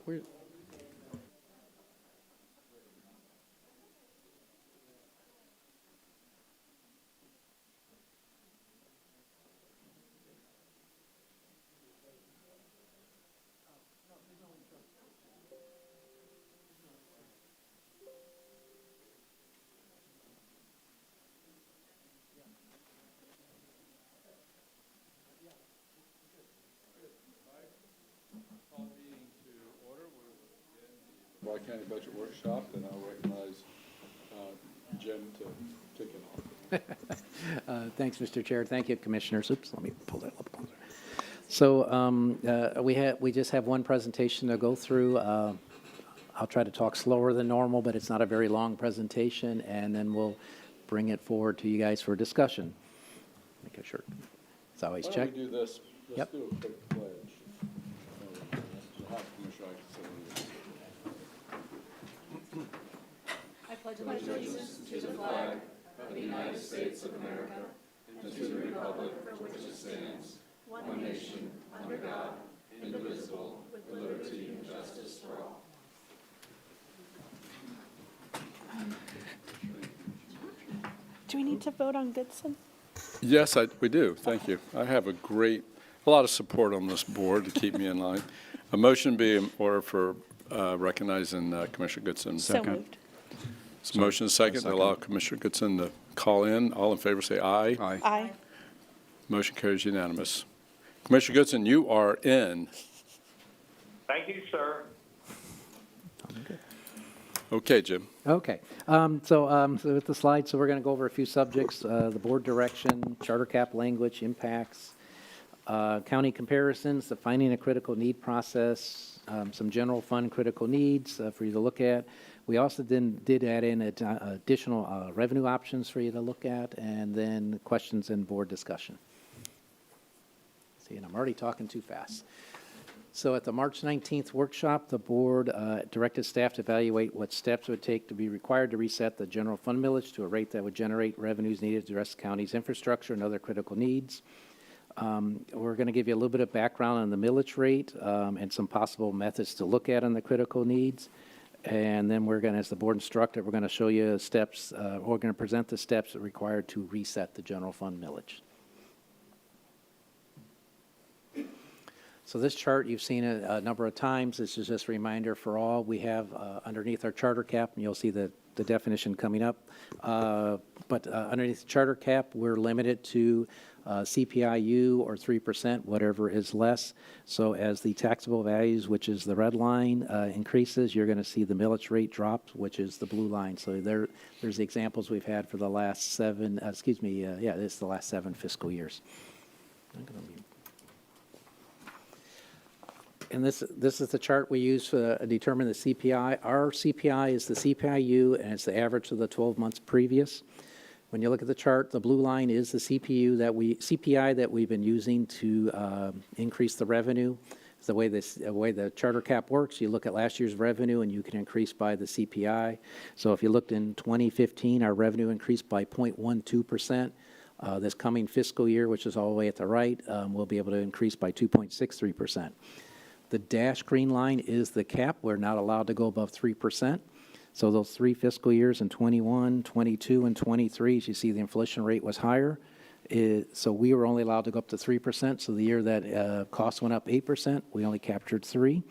Where? Brevard County Budget Workshop, and I'll recognize Jim to kick it off. Thanks, Mr. Chair. Thank you, Commissioners. Oops, let me pull that up closer. So we just have one presentation to go through. I'll try to talk slower than normal, but it's not a very long presentation, and then we'll bring it forward to you guys for discussion. Make sure it's always Why checked. don't we do this? Let's Yep. do a quick pledge. We'll have Commissioner Adkinson. I pledge allegiance to the flag of the United States of America and to the republic for which it stands, one nation, under God, indivisible, with liberty and justice for all. Do we need to vote on Goodson? Yes, we do. Thank you. I have a lot of support on this board to keep me in line. A motion be in order for recognizing Commissioner Goodson. So moved. So motion is second to allow Commissioner Goodson to call in. All in favor say aye. Aye. Aye. Motion carries unanimous. Commissioner Goodson, you are in. Thank you, sir. Okay, Jim. Okay, so with the slides, so we're going to go over a few subjects, the board direction, charter cap language, impacts, county comparisons, defining a critical need process, some general fund critical needs for you to look at. We also did add in additional revenue options for you to look at, and then questions and board discussion. See, and I'm already talking too fast. So at the March 19th workshop, the board directed staff to evaluate what steps it would take to be required to reset the general fund millage to a rate that would generate revenues needed to address the county's infrastructure and other critical needs. We're going to give you a little bit of background on the millage rate and some possible methods to look at on the critical needs. And then we're going to, as the board instructed, we're going to show you steps, we're going to present the steps that are required to reset the general fund millage. So this chart, you've seen it a number of times. This is just a reminder for all. We have underneath our charter cap, and you'll see the definition coming up. But underneath the charter cap, we're limited to CPIU or 3%, whatever is less. So as the taxable values, which is the red line, increases, you're going to see the millage rate drop, which is the blue line. So there's the examples we've had for the last seven, this is the last 7 fiscal years. And this is the chart we use to determine the CPI. Our CPI is the CPIU, and it's the average of the 12 months previous. When you look at the chart, the blue line is the CPI that we've been using to increase the revenue. It's the way the charter cap works. You look at last year's revenue, and you can increase by the CPI. So if you looked in 2015, our revenue increased by 0.12%. This coming fiscal year, which is all the way at the right, we'll be able to increase by 2.63%. The dashed green line is the cap. We're not allowed to go above 3%. So those 3 fiscal years in 21, 22, and 23, as you see, the inflation rate was higher. So we were only allowed to go up to 3%. So the year that costs went up 8%, we only captured 3.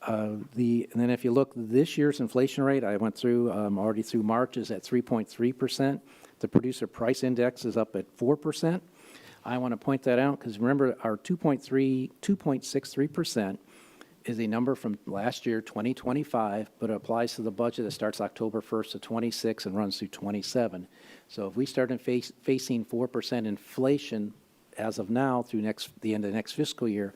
And then if you look, this year's inflation rate, I went through already through March, is at 3.3%. The producer price index is up at 4%. I want to point that out because remember our 2.63% is a number from last year, 2025, but it applies to the budget that starts October 1st of 26 and runs through 27. So if we start facing 4% inflation as of now through the end of next fiscal year,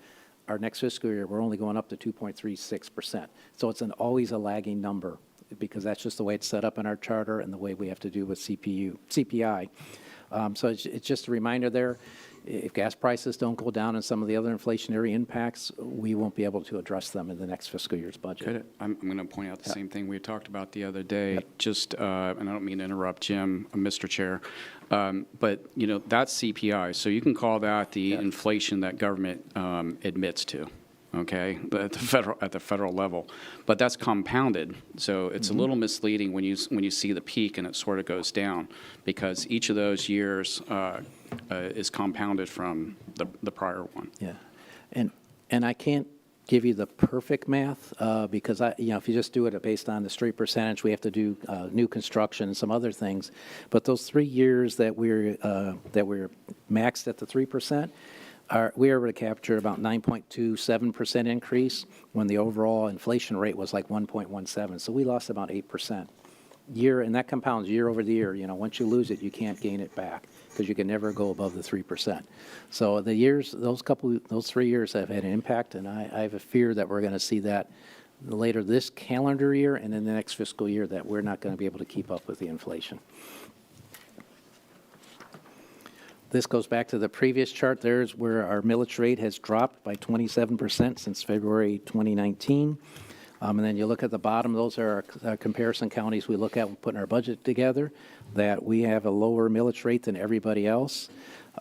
our next fiscal year, we're only going up to 2.36%. So it's always a lagging number because that's just the way it's set up in our charter and the way we have to do with CPI. So it's just a reminder there, if gas prices don't go down and some of the other inflationary impacts, we won't be able to address them in the next fiscal year's budget. I'm going to point out the same thing we talked about the other day, just, and I don't mean to interrupt Jim, Mr. Chair, but, you know, that's CPI. So you can call that the inflation that government admits to. okay, at the federal level. But that's compounded, so it's a little misleading when you see the peak and it sort of goes down, because each of those years is compounded from the prior one. Yeah. And I can't give you the perfect math, because if you just do it based on the straight percentage, we have to do new construction and some other things. But those 3 years that we're maxed at the 3%, we were able to capture about 9.27% increase when the overall inflation rate was like 1.17. So we lost about 8% and that compounds year over the year. Once you lose it, you can't gain it back, because you can never go above the 3%. So those 3 years have had an impact, and I have a fear that we're going to see that later this calendar year and in the next fiscal year, that we're not going to be able to keep up with the inflation. This goes back to the previous chart. There's where our millage rate has dropped by 27% since February 2019. And then you look at the bottom, those are our comparison counties we look at when putting our budget together, that we have a lower millage rate than everybody else.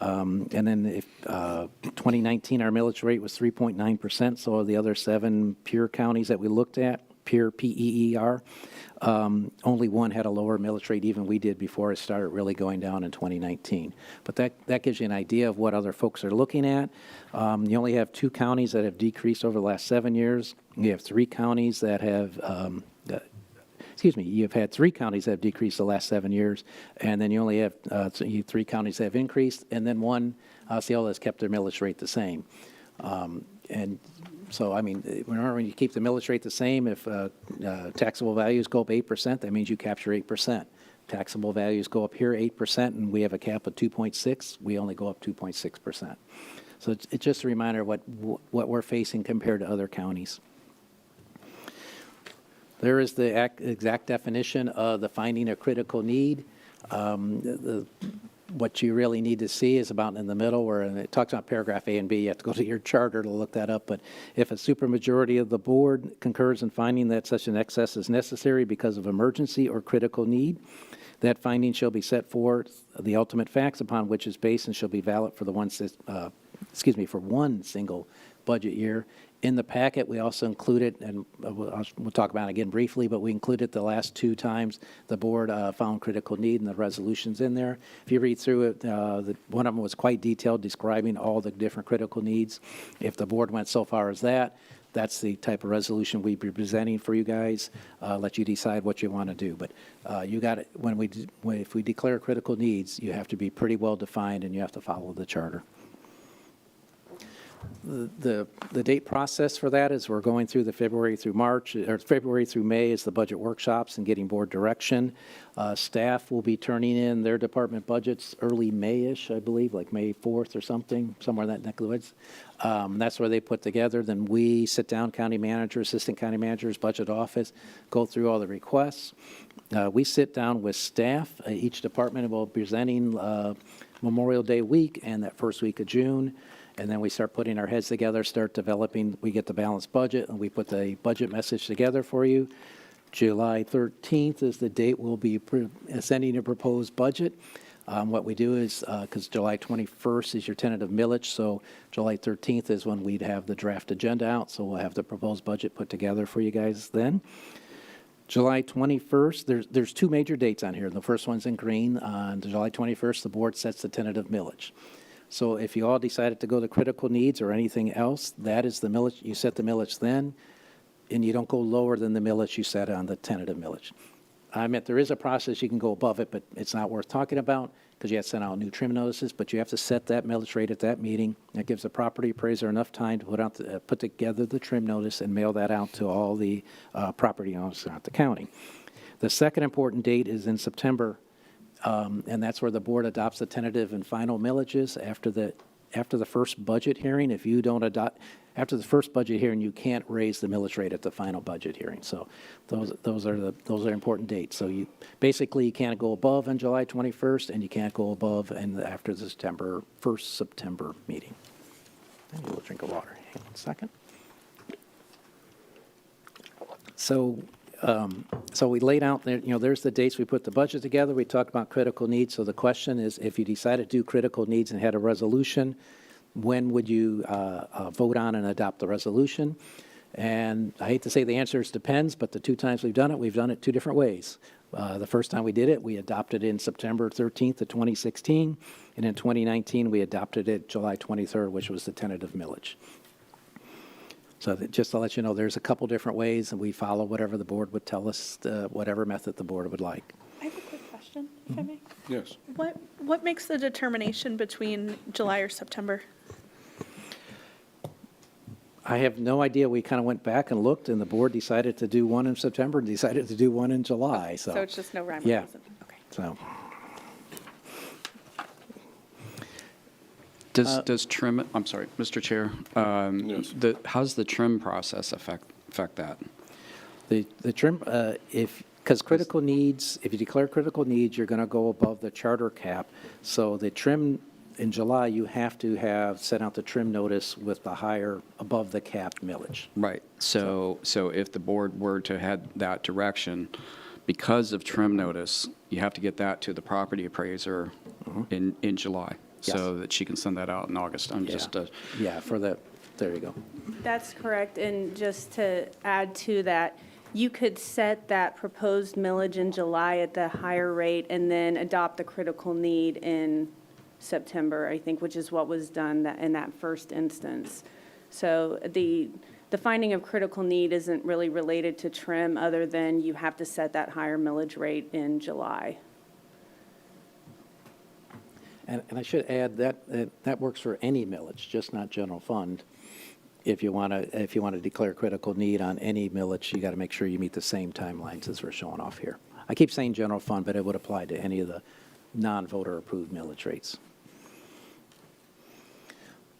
And then if 2019, our millage rate was 3.9%, so the other 7 peer counties that we looked at, peer, P-E-E-R, only one had a lower millage rate, even we did before it started really going down in 2019. But that gives you an idea of what other folks are looking at. You only have 2 counties that have decreased over the last 7 years. You have 3 counties that have, you've had 3 counties that have decreased the last 7 years, and then you only have 3 counties that have increased, and then one, Osceola, has kept their millage rate the same. And so, when you keep the millage rate the same, if taxable values go up 8%, that means you capture 8%. Taxable values go up here 8%, and we have a cap of 2.6. We only go up 2.6%. So it's just a reminder of what we're facing compared to other counties. There is the exact definition of the finding a critical need. What you really need to see is about in the middle, where it talks about paragraph A and B. You have to go to your charter to look that up. But if a supermajority of the board concurs in finding that such an excess is necessary because of emergency or critical need, that finding shall be set forth the ultimate facts upon which is based and shall be valid for for one single budget year. In the packet, we also included, and we'll talk about it again briefly, but we included the last 2 times the board found critical need, and the resolutions in there. If you read through it, one of them was quite detailed, describing all the different critical needs. If the board went so far as that, that's the type of resolution we'd be presenting for you guys. Let you decide what you want to do. But you got it. If we declare critical needs, you have to be pretty well defined, and you have to follow the charter. The date process for that is we're going through the February through March, or February through May is the budget workshops and getting board direction. Staff will be turning in their department budgets early May-ish, I believe, like May 4th or something, somewhere in that neck of the woods. That's where they put together. Then we sit down, county manager, assistant county managers, budget office, go through all the requests. We sit down with staff. Each department will be presenting Memorial Day week and that first week of June. And then we start putting our heads together, start developing. We get the balanced budget, and we put the budget message together for you. July 13th is the date we'll be sending a proposed budget. What we do is, because July 21st is your tentative millage, so July 13th is when we'd have the draft agenda out, so we'll have the proposed budget put together for you guys then. July 21st, there's 2 major dates on here. The first one's in green. On July 21st, the board sets the tentative millage. So if you all decided to go to critical needs or anything else, that is the millage. You set the millage then, and you don't go lower than the millage you set on the tentative millage. There is a process you can go above it, but it's not worth talking about because you have to send out new trim notices, but you have to set that millage rate at that meeting. That gives the property appraiser enough time to put together the trim notice and mail that out to all the property owners throughout the county. The second important date is in September. And that's where the board adopts the tentative and final millages after the first budget hearing. If you don't adopt after the first budget hearing, you can't raise the millage rate at the final budget hearing. So those are important dates. So you can't go above on July 21st, and you can't go above and after the first September meeting. And you'll drink of water. Hang on a second. So we laid out there, there's the dates we put the budget together. We talked about critical needs. So the question is, if you decided to do critical needs and had a resolution, when would you vote on and adopt the resolution? And I hate to say the answer is depends, but the two times we've done it two different ways. The first time we did it, we adopted it in September 13th of 2016, and in 2019, we adopted it July 23rd, which was the tentative millage. So just to let you know, there's a couple different ways, and we follow whatever the board would tell us, whatever method the board would like. I have a quick question, if I may. Yes. What makes the determination between July or September? I have no idea. We kind of went back and looked, and the board decided to do one in September and decided to do one in July, so. So it's just no rhyme or Yeah. reason? Okay. So, Does trim, I'm sorry, Mr. Chair, Yes. how's the trim process affect that? the trim, because critical needs, if you declare critical needs, you're going to go above the charter cap. So the trim, in July, you have to have sent out the trim notice with the higher, above the cap millage. Right. So if the board were to head that direction, because of trim notice, you have to get that to the property appraiser in July, so that she can send that out in August. I'm just, Yeah, there you go. That's correct, and just to add to that, you could set that proposed millage in July at the higher rate and then adopt the critical need in September, I think, which is what was done in that first instance. So the finding of critical need isn't really related to trim, other than you have to set that higher millage rate in July. And I should add that works for any millage, just not general fund. If you want to declare critical need on any millage, you got to make sure you meet the same timelines as we're showing off here. I keep saying general fund, but it would apply to any of the non-voter approved millage rates.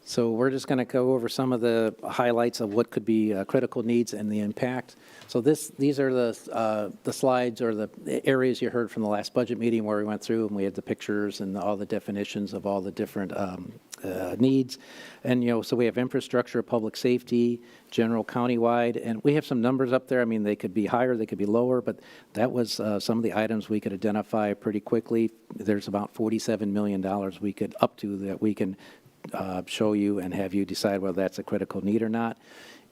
So we're just going to go over some of the highlights of what could be critical needs and the impact. So these are the slides or the areas you heard from the last budget meeting where we went through and we had the pictures and all the definitions of all the different needs. And, so we have infrastructure, public safety, general countywide, and we have some numbers up there. I mean, they could be higher, they could be lower, but that was some of the items we could identify pretty quickly. There's about $47 million we could up to that we can show you and have you decide whether that's a critical need or not.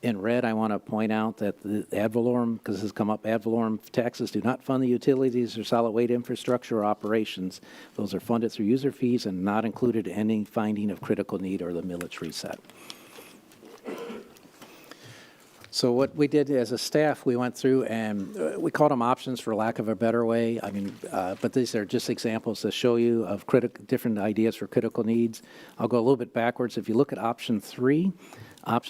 In red, I want to point out that the ad valorem, because this has come up, ad valorem taxes do not fund the utilities or solid waste infrastructure or operations. Those are funded through user fees and not included in any finding of critical need or the millage reset. So what we did as a staff, we went through and we called them options for lack of a better way. I mean, but these are just examples to show you of different ideas for critical needs. I'll go a little bit backwards. If you look at option 3, if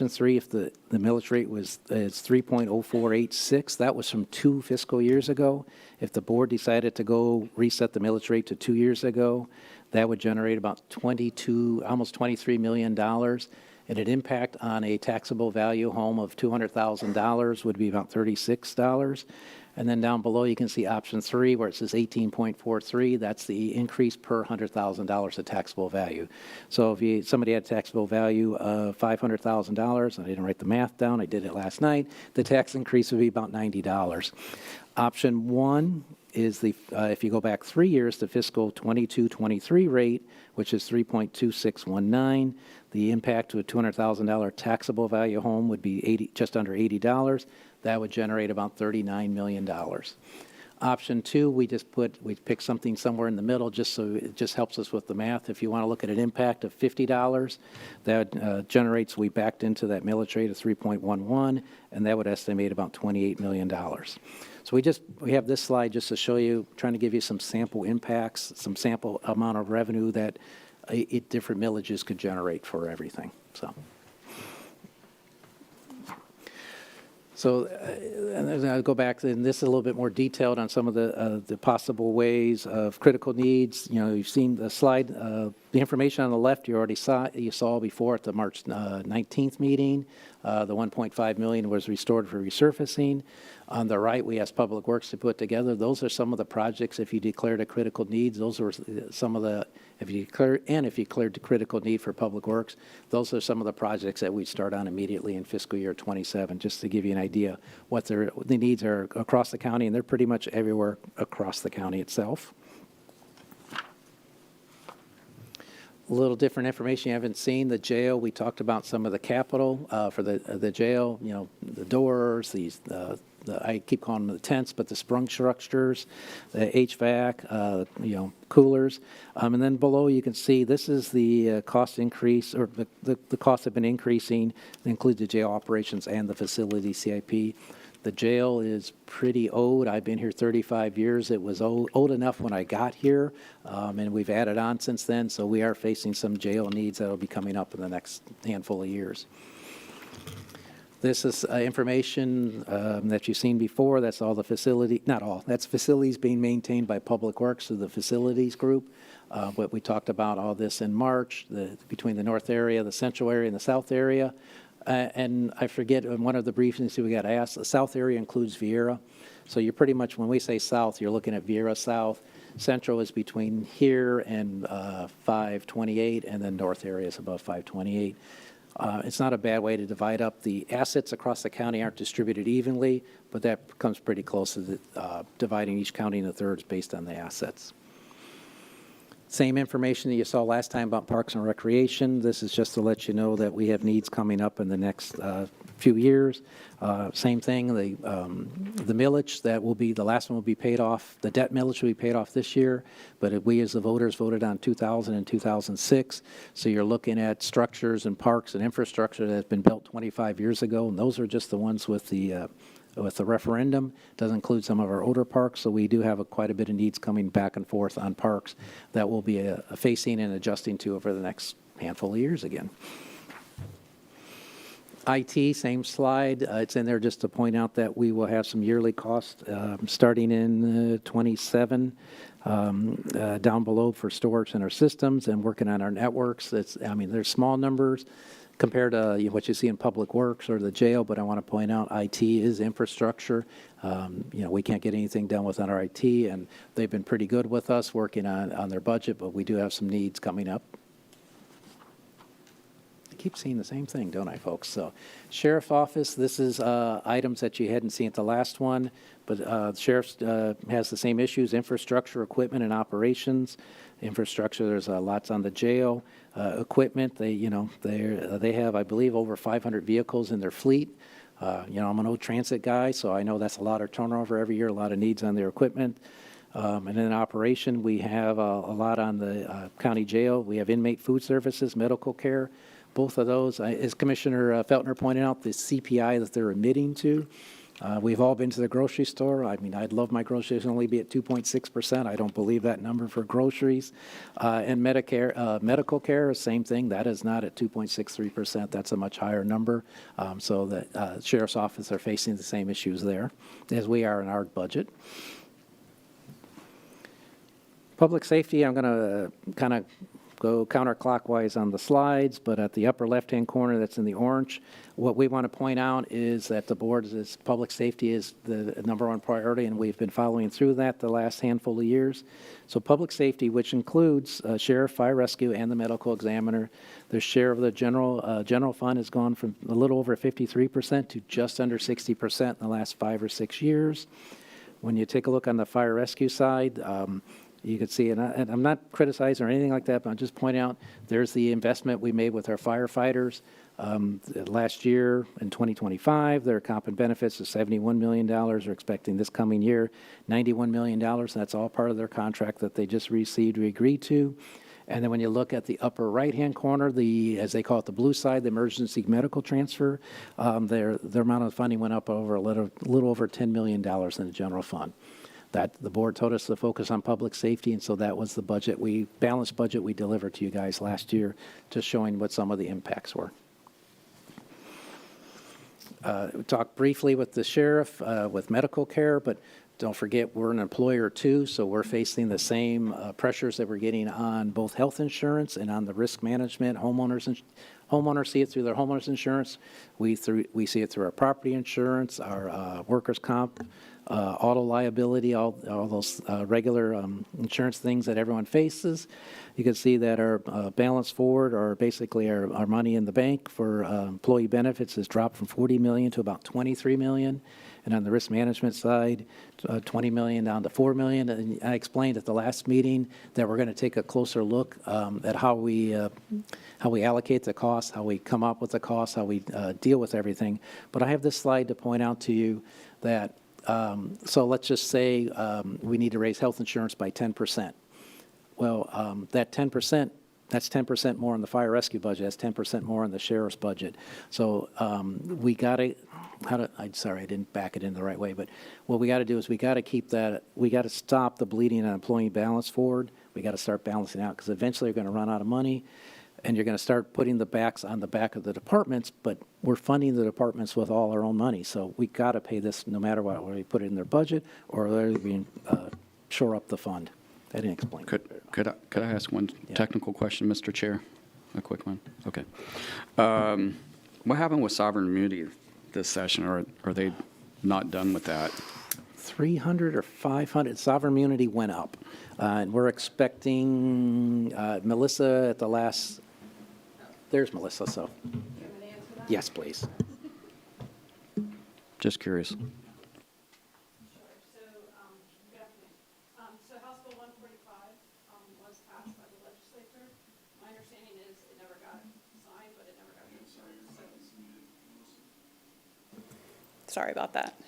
the millage rate is 3.0486, that was from 2 fiscal years ago. If the board decided to go reset the millage rate to 2 years ago, that would generate about almost $23 million. And an impact on a taxable value home of $200,000 would be about $36. And then down below, you can see option 3 where it says 18.43. That's the increase per $100,000 of taxable value. So if somebody had taxable value of $500,000, I didn't write the math down, I did it last night, the tax increase would be about $90. Option 1 is if you go back 3 years, the fiscal 22-23 rate, which is 3.2619. The impact to a $200,000 taxable value home would be just under $80. That would generate about $39 million. Option 2, we picked something somewhere in the middle just so it just helps us with the math. If you want to look at an impact of $50, that generates, we backed into that millage rate of 3.11, and that would estimate about $28 million. So we have this slide just to show you, trying to give you some sample impacts, some sample amount of revenue that different millages could generate for everything. So and I'll go back, and this is a little bit more detailed on some of the possible ways of critical needs. You've seen the slide, the information on the left you saw before at the March 19th meeting. The $1.5 million was restored for resurfacing. On the right, we asked Public Works to put together. Those are some of the projects, if you declared a critical needs, those were some of the, if you declared the critical need for Public Works, those are some of the projects that we'd start on immediately in fiscal year 27, just to give you an idea what the needs are across the county, and they're pretty much everywhere across the county itself. A little different information you haven't seen. The jail, we talked about some of the capital for the jail, you know, the doors, I keep calling them the tents, but the sprung structures, the HVAC, you know, coolers. And then below you can see this is the cost increase, or the costs have been increasing. They include the jail operations and the facility CIP. The jail is pretty old. I've been here 35 years. It was old enough when I got here, and we've added on since then. So we are facing some jail needs that will be coming up in the next handful of years. This is information that you've seen before. That's all the facility, not all, that's facilities being maintained by Public Works of the facilities group. But we talked about all this in March, between the north area, the central area, and the south area. And I forget, in one of the briefings we got asked, the south area includes Vieira. So you're pretty much, when we say south, you're looking at Vieira South. Central is between here and 528, and then north area is above 528. It's not a bad way to divide up. The assets across the county aren't distributed evenly, but that comes pretty close to dividing each county into thirds based on the assets. Same information that you saw last time about Parks and Recreation. This is just to let you know that we have needs coming up in the next few years. Same thing, the millage that will be, the last one will be paid off, the debt millage will be paid off this year, but we as the voters voted on 2000 and 2006. So you're looking at structures and parks and infrastructure that has been built 25 years ago, and those are just the ones with the referendum. Doesn't include some of our older parks, so we do have quite a bit of needs coming back and forth on parks that we'll be facing and adjusting to over the next handful of years again. IT, same slide. It's in there just to point out that we will have some yearly costs starting in 27 down below for storage in our systems and working on our networks. I mean, there's small numbers compared to what you see in Public Works or the jail, but I want to point out IT is infrastructure. We can't get anything done without our IT, and they've been pretty good with us working on their budget, but we do have some needs coming up. I keep seeing the same thing, don't I, folks? So, Sheriff's Office, this is items that you hadn't seen at the last one, but the Sheriff's has the same issues, infrastructure, equipment, and operations. Infrastructure, there's lots on the jail. Equipment, they have, I believe, over 500 vehicles in their fleet. I'm an old transit guy, so I know that's a lot of turnover every year, a lot of needs on their equipment. And then operation, we have a lot on the county jail. We have inmate food services, medical care. Both of those, as Commissioner Feltner pointed out, the CPI that they're admitting to. We've all been to the grocery store. I mean, I'd love my groceries to only be at 2.6%. I don't believe that number for groceries. And Medicare, medical care, same thing. That is not at 2.63%. That's a much higher number. So the Sheriff's Office are facing the same issues there as we are in our budget. Public safety, I'm going to kind of go counterclockwise on the slides, but at the upper left-hand corner that's in the orange, what we want to point out is that the board is public safety is the number one priority, and we've been following through that the last handful of years. So public safety, which includes sheriff, fire rescue, and the medical examiner, their share of the general fund has gone from a little over 53% to just under 60% in the last 5 or 6 years. When you take a look on the fire rescue side, you can see, and I'm not criticizing or anything like that, but I'm just pointing out there's the investment we made with our firefighters. Last year in 2025, their comp and benefits is $71 million. We're expecting this coming year $91 million. That's all part of their contract that they just received, we agreed to. And then when you look at the upper right-hand corner, as they call it, the blue side, the emergency medical transfer, their amount of funding went up over a little over $10 million in the general fund. That the board told us to focus on public safety, and so that was the balanced budget we delivered to you guys last year, just showing what some of the impacts were. We talked briefly with the sheriff with medical care, but don't forget we're an employer too, so we're facing the same pressures that we're getting on both health insurance and on the risk management. Homeowners see it through their homeowners insurance. We see it through our property insurance, our workers' comp, auto liability, all those regular insurance things that everyone faces. You can see that our balance forward, or basically our money in the bank for employee benefits, has dropped from $40 million to about $23 million. And on the risk management side, 20 million down to 4 million. And I explained at the last meeting that we're going to take a closer look at how we allocate the cost, how we come up with the cost, how we deal with everything. But I have this slide to point out to you that, so let's just say we need to raise health insurance by 10%. Well, that 10%, that's 10% more in the fire rescue budget, that's 10% more in the sheriff's budget. So we got to, I'm sorry, I didn't back it in the right way, but what we got to do is we got to keep that, we got to stop the bleeding on employee balance forward. We got to start balancing out, because eventually you're going to run out of money, and you're going to start putting the backs on the back of the departments, but we're funding the departments with all our own money. So we got to pay this no matter what, whether we put it in their budget or whether we shore up the fund. I didn't explain. Could I ask one technical question, Mr. Chair? A quick one? Okay. What happened with sovereign immunity this session, or are they not done with that? 300 or 500, sovereign immunity went up. And we're expecting Melissa at the last, there's Melissa, so. Yes, please. Just curious. So, good afternoon. So House Bill 145 was passed by the legislature. My understanding is it never got signed, but it never got inserted. Sorry about that.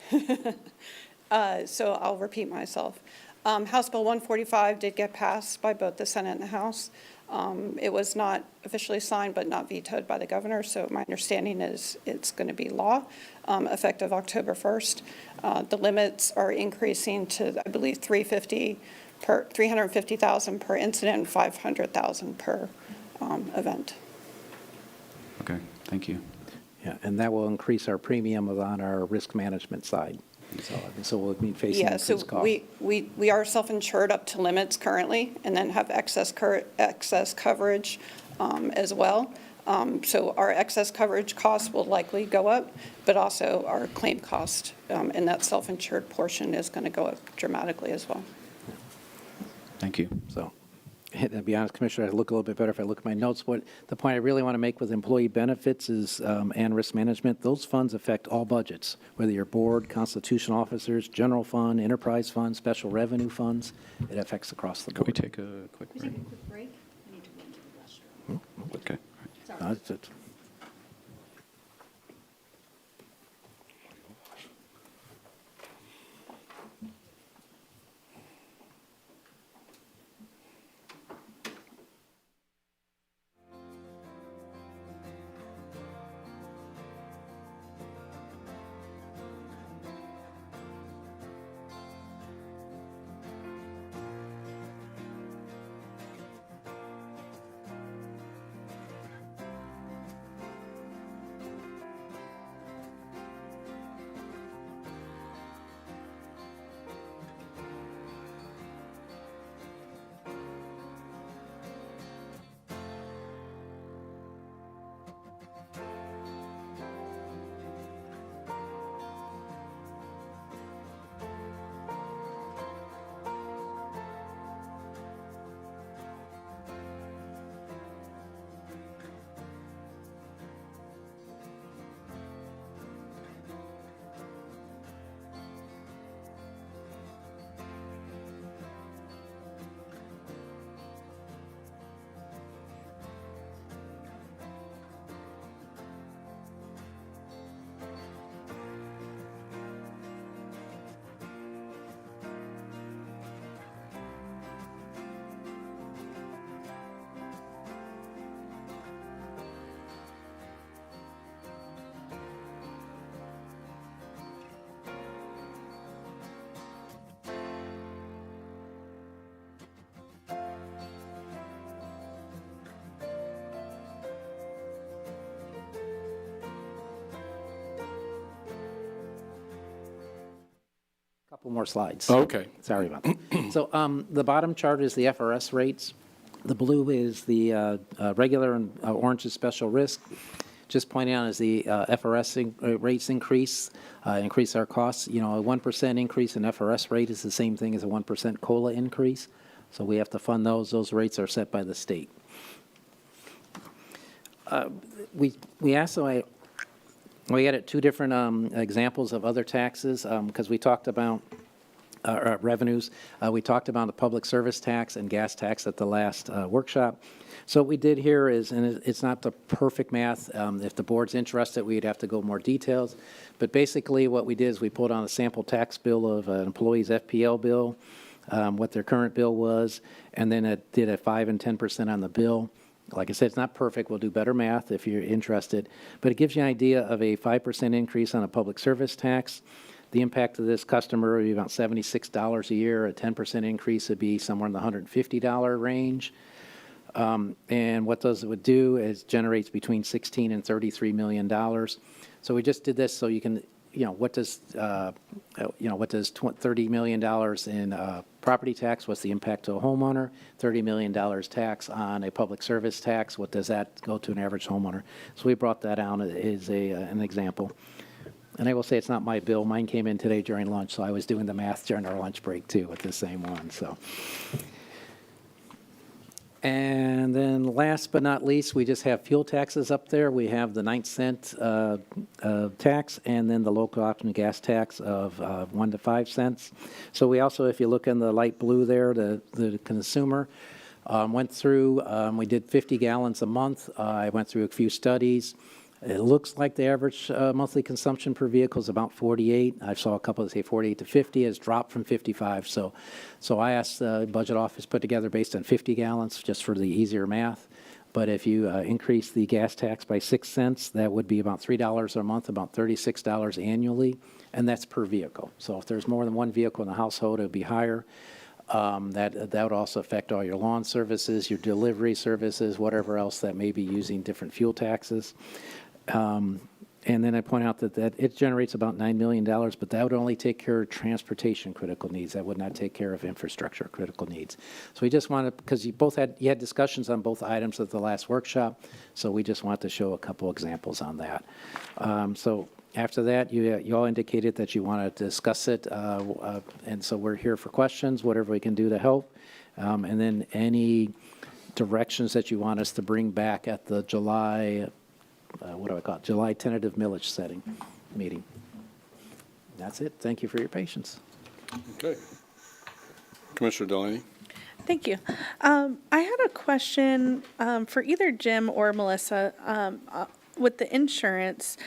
So I'll repeat myself. House Bill 145 did get passed by both the Senate and the House. It was not officially signed, but not vetoed by the governor, so my understanding is it's going to be law, effective October 1st. The limits are increasing to, I believe, $350,000 per incident and $500,000 per event. Okay, thank you. Yeah, and that will increase our premium on our risk management side. So we'll be facing increased costs. Yeah, so we are self-insured up to limits currently, and then have excess coverage as well. So our excess coverage costs will likely go up, but also our claim cost in that self-insured portion is going to go up dramatically as well. Thank you. So, to be honest, Commissioner, I'd look a little bit better if I look at my notes. What the point I really want to make with employee benefits is, and risk management, those funds affect all budgets, whether you're board, constitutional officers, general fund, enterprise fund, special revenue funds. It affects across the Could we board. take a quick break? break? I need to go into the restroom. Okay. No, it's- Couple more slides. Okay. Sorry about that. So the bottom chart is the FRS rates. The blue is the regular, and orange is special risk. Just pointing out as the FRS rates increase our costs. You know, a 1% increase in FRS rate is the same thing as a 1% COLA increase. So we have to fund those. Those rates are set by the state. We also, We had two different examples of other taxes, because we talked about revenues. We talked about the public service tax and gas tax at the last workshop. So what we did here is, and it's not the perfect math, if the board's interested, we'd have to go more details. But basically what we did is we pulled on a sample tax bill of an employee's FPL bill, what their current bill was, and then it did a 5 and 10% on the bill. Like I said, it's not perfect. We'll do better math if you're interested. But it gives you an idea of a 5% increase on a public service tax. The impact of this customer would be about $76 a year. A 10% increase would be somewhere in the $150 range. And what those would do is generates between $16 and $33 million. So we just did this so you can, what does $30 million in property tax, what's the impact to a homeowner? $30 million tax on a public service tax, what does that go to an average homeowner? So we brought that out as an example. And I will say it's not my bill. Mine came in today during lunch, so I was doing the math during our lunch break too with the same one. So. And then last but not least, we just have fuel taxes up there. We have the 9-cent tax and then the local option gas tax of 1 to 5 cents. So we also, if you look in the light blue there, the consumer went through, we did 50 gallons a month. I went through a few studies. It looks like the average monthly consumption per vehicle is about 48. I saw a couple that say 48 to 50. It's dropped from 55. So I asked the budget office put together based on 50 gallons just for the easier math. But if you increase the gas tax by 6 cents, that would be about $3 a month, about $36 annually, and that's per vehicle. So if there's more than one vehicle in the household, it would be higher. That would also affect all your lawn services, your delivery services, whatever else that may be using different fuel taxes. And then I point out that it generates about $9 million, but that would only take care of transportation critical needs. That would not take care of infrastructure critical needs. So we just wanted, because you had discussions on both items at the last workshop, so we just wanted to show a couple examples on that. So after that, you all indicated that you want to discuss it, and so we're here for questions, whatever we can do to help. And then any directions that you want us to bring back at the July tentative millage setting meeting. That's it. Thank you for your patience. Okay. Commissioner Delaney? Thank you. I had a question for either Jim or Melissa with the insurance.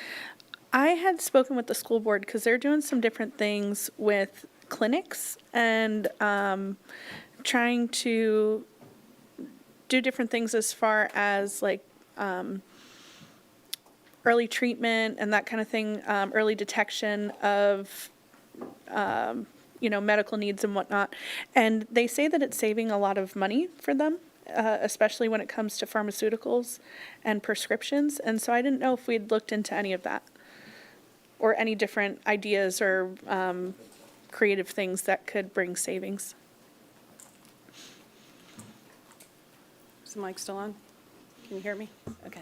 I had spoken with the school board because they're doing some different things with clinics and trying to do different things as far as like early treatment and that kind of thing, early detection of, medical needs and whatnot. And they say that it's saving a lot of money for them, especially when it comes to pharmaceuticals and prescriptions. And so I didn't know if we'd looked into any of that or any different ideas or creative things that could bring savings. Is the mic still on? Can you hear me? Okay.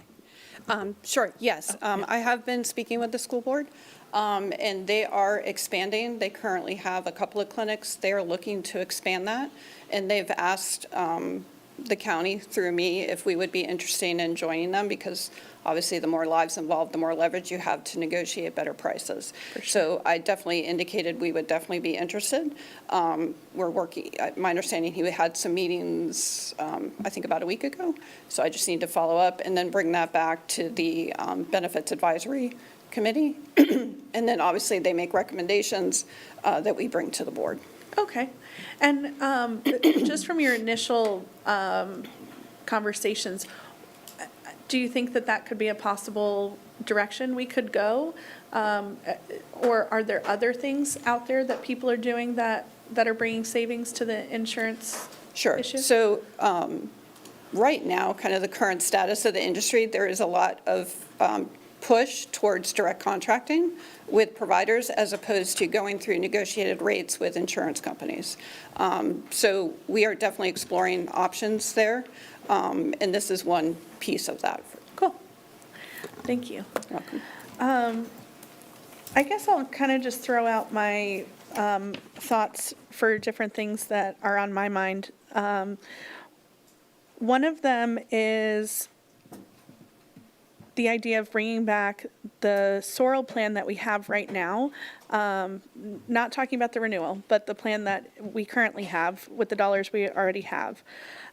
Sure, yes. I have been speaking with the school board, and they are expanding. They currently have a couple of clinics. They are looking to expand that, and they've asked the county through me if we would be interested in joining them, because obviously the more lives involved, the more leverage you have to negotiate better prices. So I definitely indicated we would definitely be interested. We're working, my understanding, he had some meetings, I think about a week ago. So I just need to follow up and then bring that back to the Benefits Advisory Committee. And then obviously they make recommendations that we bring to the board. Okay. And just from your initial conversations, do you think that that could be a possible direction we could go? Or are there other things out there that people are doing that are bringing savings to the insurance issue? Sure. So right now, kind of the current status of the industry, there is a lot of push towards direct contracting with providers as opposed to going through negotiated rates with insurance companies. So we are definitely exploring options there, and this is one piece of that. Cool. Thank you. You're welcome. I guess I'll kind of just throw out my thoughts for different things that are on my mind. One of them is the idea of bringing back the Sorrel plan that we have right now, not talking about the renewal, but the plan that we currently have with the dollars we already have,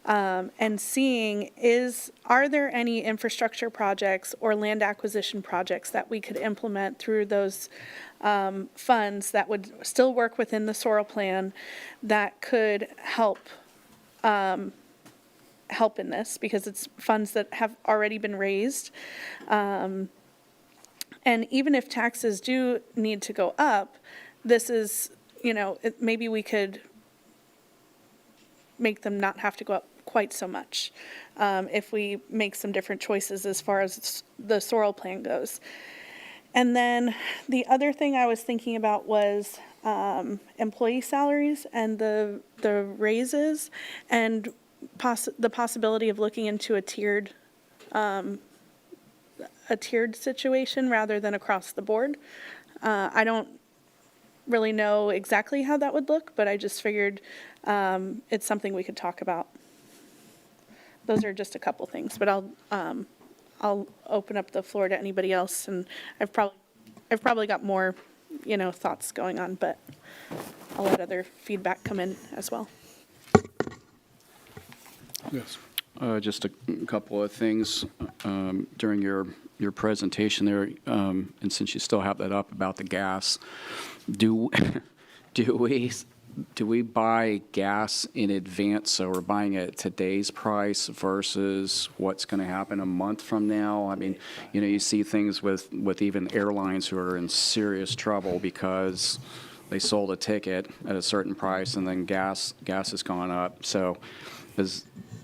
and seeing are there any infrastructure projects or land acquisition projects that we could implement through those funds that would still work within the Sorrel plan that could help in this, because it's funds that have already been raised. And even if taxes do need to go up, this is, maybe we could make them not have to go up quite so much if we make some different choices as far as the Sorrel plan goes. And then the other thing I was thinking about was employee salaries and the raises, and the possibility of looking into a tiered situation rather than across the board. I don't really know exactly how that would look, but I just figured it's something we could talk about. Those are just a couple things, but I'll open up the floor to anybody else, and I've probably got more, thoughts going on, but I'll let other feedback come in as well. Yes. Just a couple of things during your presentation there, and since you still have that up about the gas, do we buy gas in advance, so we're buying it at today's price versus what's going to happen a month from now? I mean, you see things with even airlines who are in serious trouble because they sold a ticket at a certain price and then gas has gone up. So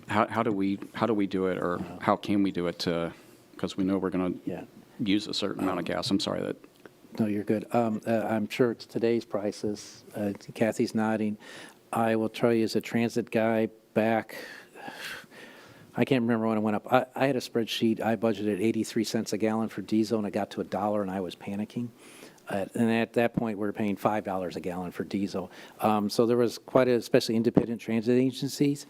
how do we do it, or how can we do it because we know we're going to use a certain amount of gas? I'm sorry that. No, you're good. I'm sure it's today's prices. Kathy's nodding. I will tell you, as a transit guy back, I can't remember when it went up. I had a spreadsheet. I budgeted 83 cents a gallon for diesel, and it got to $1, and I was panicking. And at that point, we were paying $5 a gallon for diesel. So there was especially independent transit agencies.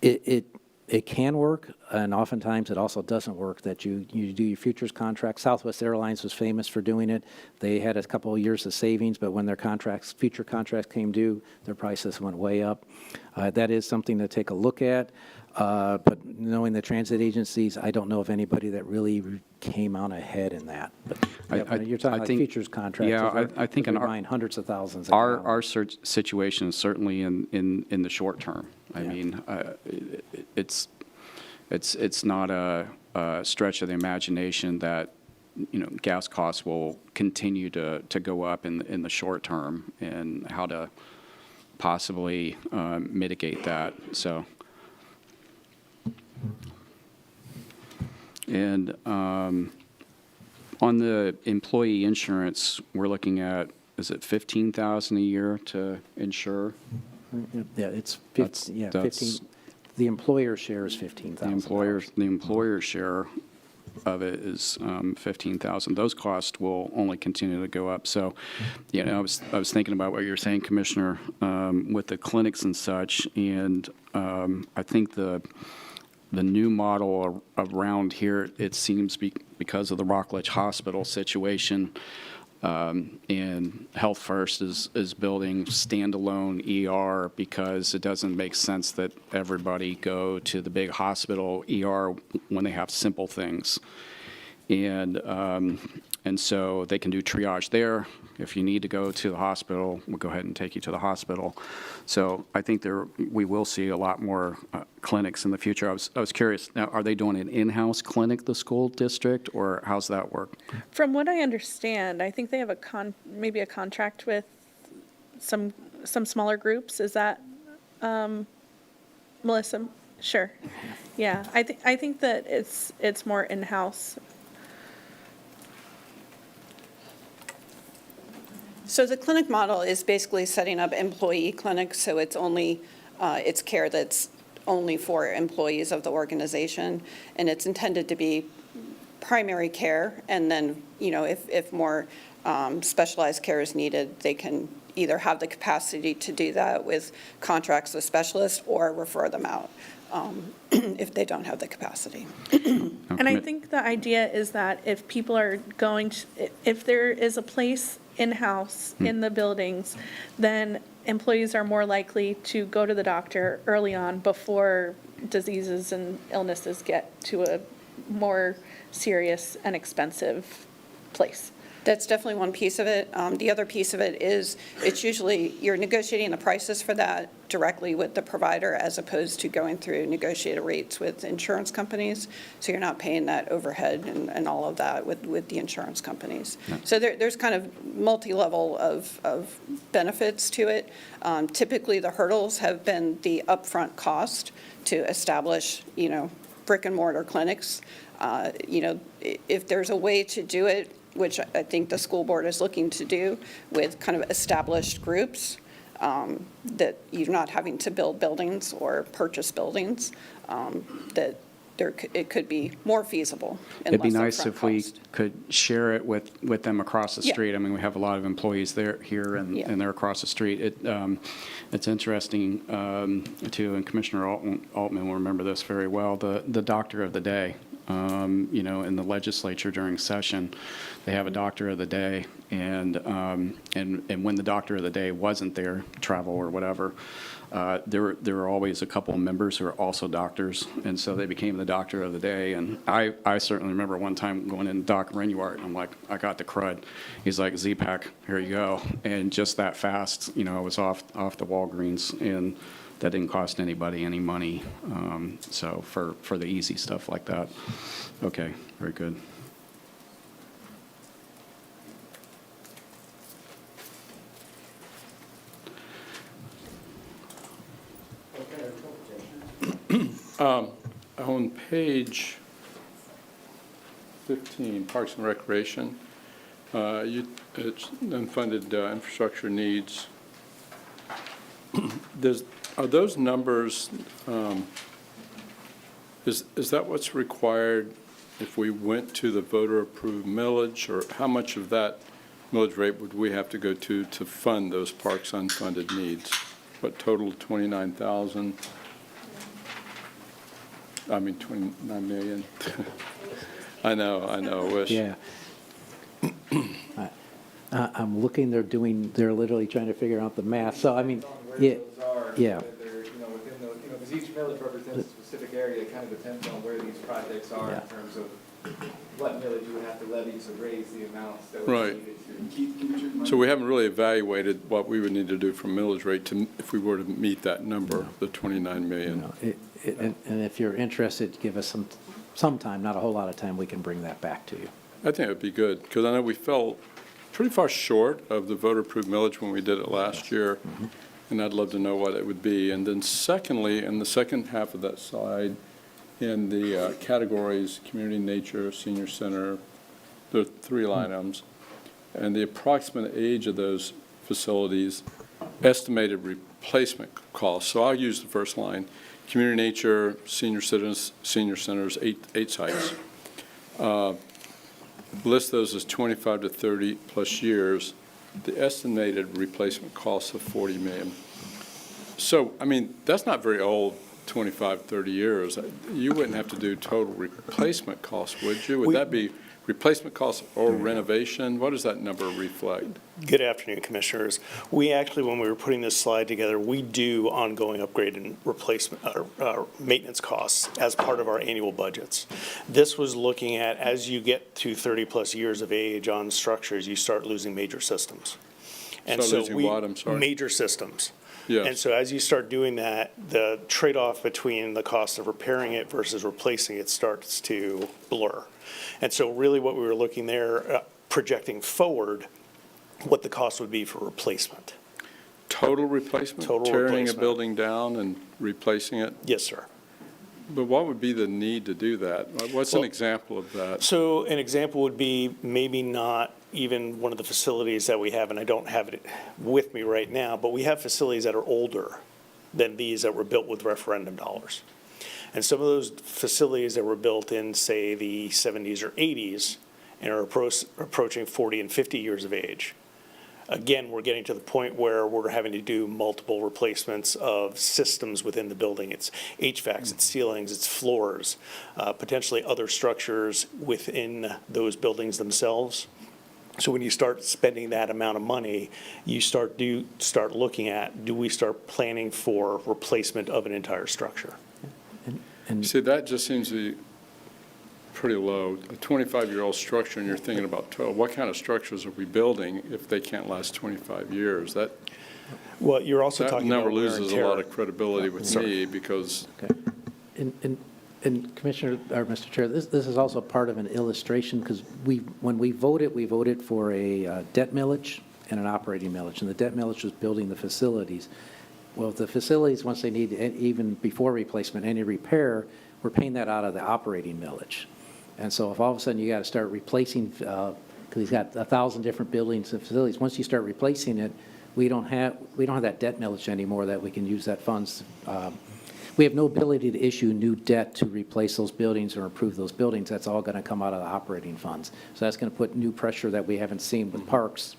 It can work, and oftentimes it also doesn't work, that you do your futures contract. Southwest Airlines was famous for doing it. They had a couple of years of savings, but when their future contracts came due, their prices went way up. That is something to take a look at. But knowing the transit agencies, I don't know of anybody that really came out ahead in that. But you're talking about futures contracts. Yeah, I think in buying hundreds of thousands. Of our situation is certainly in the short term. I mean, it's not a stretch of the imagination that gas costs will continue to go up in the short term, and how to possibly mitigate that. So. And on the employee insurance, we're looking at, is it $15,000 a year to insure? Yeah, it's 15. 15. The employer share is $15,000. The employer share of it is $15,000. Those costs will only continue to go up. So, I was thinking about what you're saying, Commissioner, with the clinics and such, and I think the new model around here, it seems because of the Rockledge Hospital situation, and Health First is building standalone ER, because it doesn't make sense that everybody go to the big hospital ER when they have simple things. And so they can do triage there. If you need to go to the hospital, we'll go ahead and take you to the hospital. So I think we will see a lot more clinics in the future. I was curious, now, are they doing an in-house clinic, the school district, or how's that work? From what I understand, I think they have maybe a contract with some smaller groups. Is that, Melissa? Sure. Yeah, I think that it's more in-house. So the clinic model is basically setting up employee clinics, so it's care that's only for employees of the organization, and it's intended to be primary care, and then, if more specialized care is needed, they can either have the capacity to do that with contracts with specialists or refer them out if they don't have the capacity. And I think the idea is that if people are going, if there is a place in-house in the buildings, then employees are more likely to go to the doctor early on before diseases and illnesses get to a more serious and expensive place. That's definitely one piece of it. The other piece of it is, it's usually, you're negotiating the prices for that directly with the provider as opposed to going through negotiated rates with insurance companies. So you're not paying that overhead and all of that with the insurance companies. So there's kind of multi-level of benefits to it. Typically, the hurdles have been the upfront cost to establish, brick and mortar clinics. If there's a way to do it, which I think the school board is looking to do with kind of established groups, that you're not having to build buildings or purchase buildings, that it could be more feasible and It'd be less nice upfront if we cost. could share it with them across the Yeah. street. I mean, we have a lot of employees there, here, and Yeah. and they're across the street. It's interesting, too, and Commissioner Altman will remember this very well, the doctor of the day. In the legislature during session, they have a doctor of the day, and when the doctor of the day wasn't there, travel or whatever, there were always a couple of members who are also doctors, and so they became the doctor of the day. And I certainly remember one time going in Doc Renuart, and I'm like, I got the crud. He's like, Z-Pack, here you go. And just that fast, I was off the Walgreens, and that didn't cost anybody any money. So for the easy stuff like that. Okay, very good. On page 15, Parks and Recreation, it's unfunded infrastructure needs. Are those numbers, is that what's required if we went to the voter-approved millage, or how much of that millage rate would we have to go to fund those parks unfunded needs? What total, 29,000? I mean, 29 million. I know, I wish. Yeah. I'm looking, they're literally trying to figure out the math. So, I mean, yeah, yeah. Because each millage represents a specific area, it kind of depends on where these projects are Yeah. in terms of what millage you would have to levy to raise the amounts that would Right. be needed to keep your money. So we haven't really evaluated what we would need to do for millage rate if we were to meet that number, the 29 million. And if you're interested, give us some time, not a whole lot of time, we can bring that back to you. I think it'd be good, because I know we fell pretty far short of the voter-approved millage when we did it last year, and I'd love to know what it would be. And then secondly, in the second half of that slide, in the categories, community, nature, senior center, there are 3 line items, and the approximate age of those facilities, estimated replacement costs. So I'll use the first line, community, nature, senior centers, 8 sites. List those as 25 to 30 plus years, the estimated replacement costs of 40 million. So, I mean, that's not very old, 25, 30 years. You wouldn't have to do total replacement costs, would you? Would that be replacement costs or renovation? What does that number reflect? Good afternoon, Commissioners. We actually, when we were putting this slide together, we do ongoing upgrade and replacement, maintenance costs as part of our annual budgets. This was looking at, as you get to 30-plus years of age on structures, you start losing major systems. And Start losing what? I'm sorry. Major systems. Yes. And so as you start doing that, the trade-off between the cost of repairing it versus replacing it starts to blur. And so really what we were looking there, projecting forward, what the cost would be for replacement. Total replacement? Total Tearing a replacement. building down and replacing it? Yes, sir. But what would be the need to do that? What's an Well- example of that? So an example would be maybe not even one of the facilities that we have, and I don't have it with me right now, but we have facilities that are older than these that were built with referendum dollars. And some of those facilities that were built in, say, the 70s or 80s, and are approaching 40 and 50 years of age. Again, we're getting to the point where we're having to do multiple replacements of systems within the building. It's HVACs, it's ceilings, it's floors, potentially other structures within those buildings themselves. So when you start spending that amount of money, you start looking at, do we start planning for replacement of an entire structure? And See, that just seems to be pretty low. A 25-year-old structure, and you're thinking about 12. What kind of structures are we building if they can't last 25 years? Well, you're also That talking number about wear and loses a tear. lot of credibility with me because Okay. And Commissioner, or Mr. Chair, this is also part of an illustration, because when we voted for a debt millage and an operating millage, and the debt millage was building the facilities. Well, the facilities, once they need, even before replacement, any repair, we're paying that out of the operating millage. And so if all of a sudden you got to start replacing, because he's got 1,000 different buildings and facilities, once you start replacing it, we don't have that debt millage anymore that we can use that funds. We have no ability to issue new debt to replace those buildings or improve those buildings. That's all going to come out of the operating funds. So that's going to put new pressure that we haven't seen with parks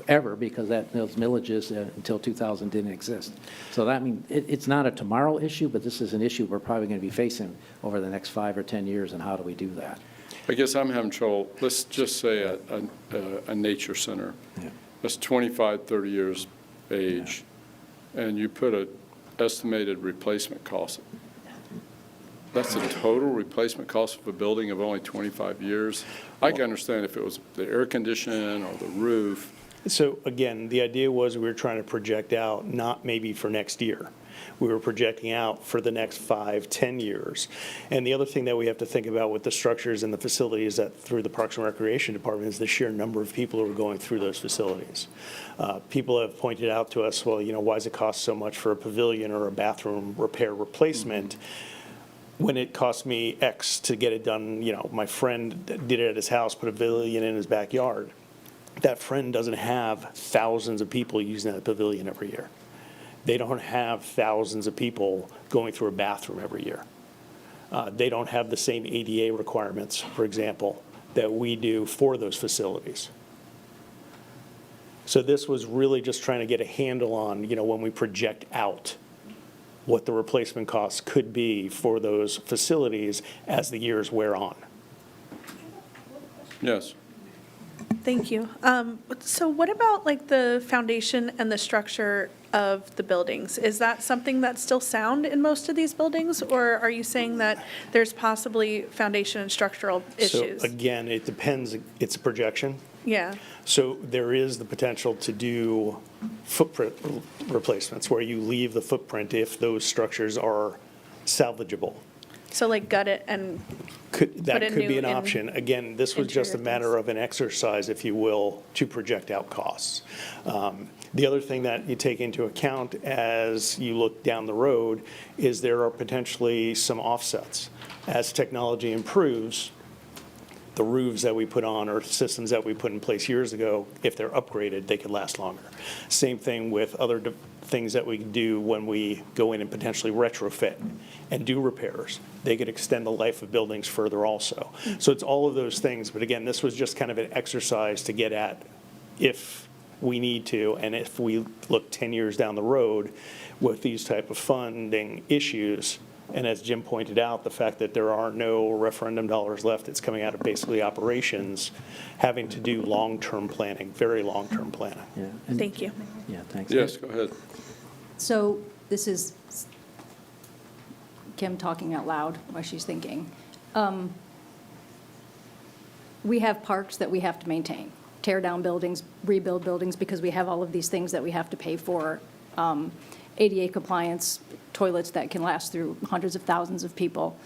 ever, because those millages until 2000 didn't exist. So that, I mean, it's not a tomorrow issue, but this is an issue we're probably going to be facing over the next 5 or 10 years, and how do we do that? I guess I'm having trouble. Let's just say a nature center. Yeah. That's 25, 30 years age, and you put a estimated replacement cost. That's the total replacement cost of a building of only 25 years. I can understand if it was the air conditioning or the roof. So again, the idea was we were trying to project out, not maybe for next year. We were projecting out for the next 5, 10 years. And the other thing that we have to think about with the structures and the facilities that through the Parks and Recreation Department is the sheer number of people who are going through those facilities. People have pointed out to us, well, why does it cost so much for a pavilion or a bathroom repair replacement? When it cost me X to get it done, my friend did it at his house, put a pavilion in his backyard. That friend doesn't have thousands of people using that pavilion every year. They don't have thousands of people going through a bathroom every year. They don't have the same ADA requirements, for example, that we do for those facilities. So this was really just trying to get a handle on, when we project out what the replacement costs could be for those facilities as the years wear on. Yes. Thank you. So what about like the foundation and the structure of the buildings? Is that something that's still sound in most of these buildings? Or are you saying that there's possibly foundation and structural issues? So again, it depends, it's a projection. Yeah, So there is the potential to do footprint replacements where you leave the footprint if those structures are salvageable. so like gut it and, That in could be new an and option. Again, this was just a interior matter of an exercise, if you will, to project out costs. The other thing that you take into account as you look down the road is there are potentially some offsets. As technology improves, the roofs that we put on or systems that we put in place years ago, if they're upgraded, they could last longer. Same thing with other things that we do when we go in and potentially retrofit and do repairs. They could extend the life of buildings further also. So it's all of those things. But again, this was just kind of an exercise to get at if we need to, and if we look 10 years down the road with these type of funding issues. And as Jim pointed out, the fact that there are no referendum dollars left, it's coming out of basically operations, having to do long-term planning, very long-term planning. Yeah. And- thank you. Yeah, thanks. Yes, go ahead. So this is Kim talking out loud while she's thinking. We have parks that we have to maintain, tear down buildings, rebuild buildings, because we have all of these things that we have to pay for. ADA compliance, toilets that can last through hundreds of thousands of people.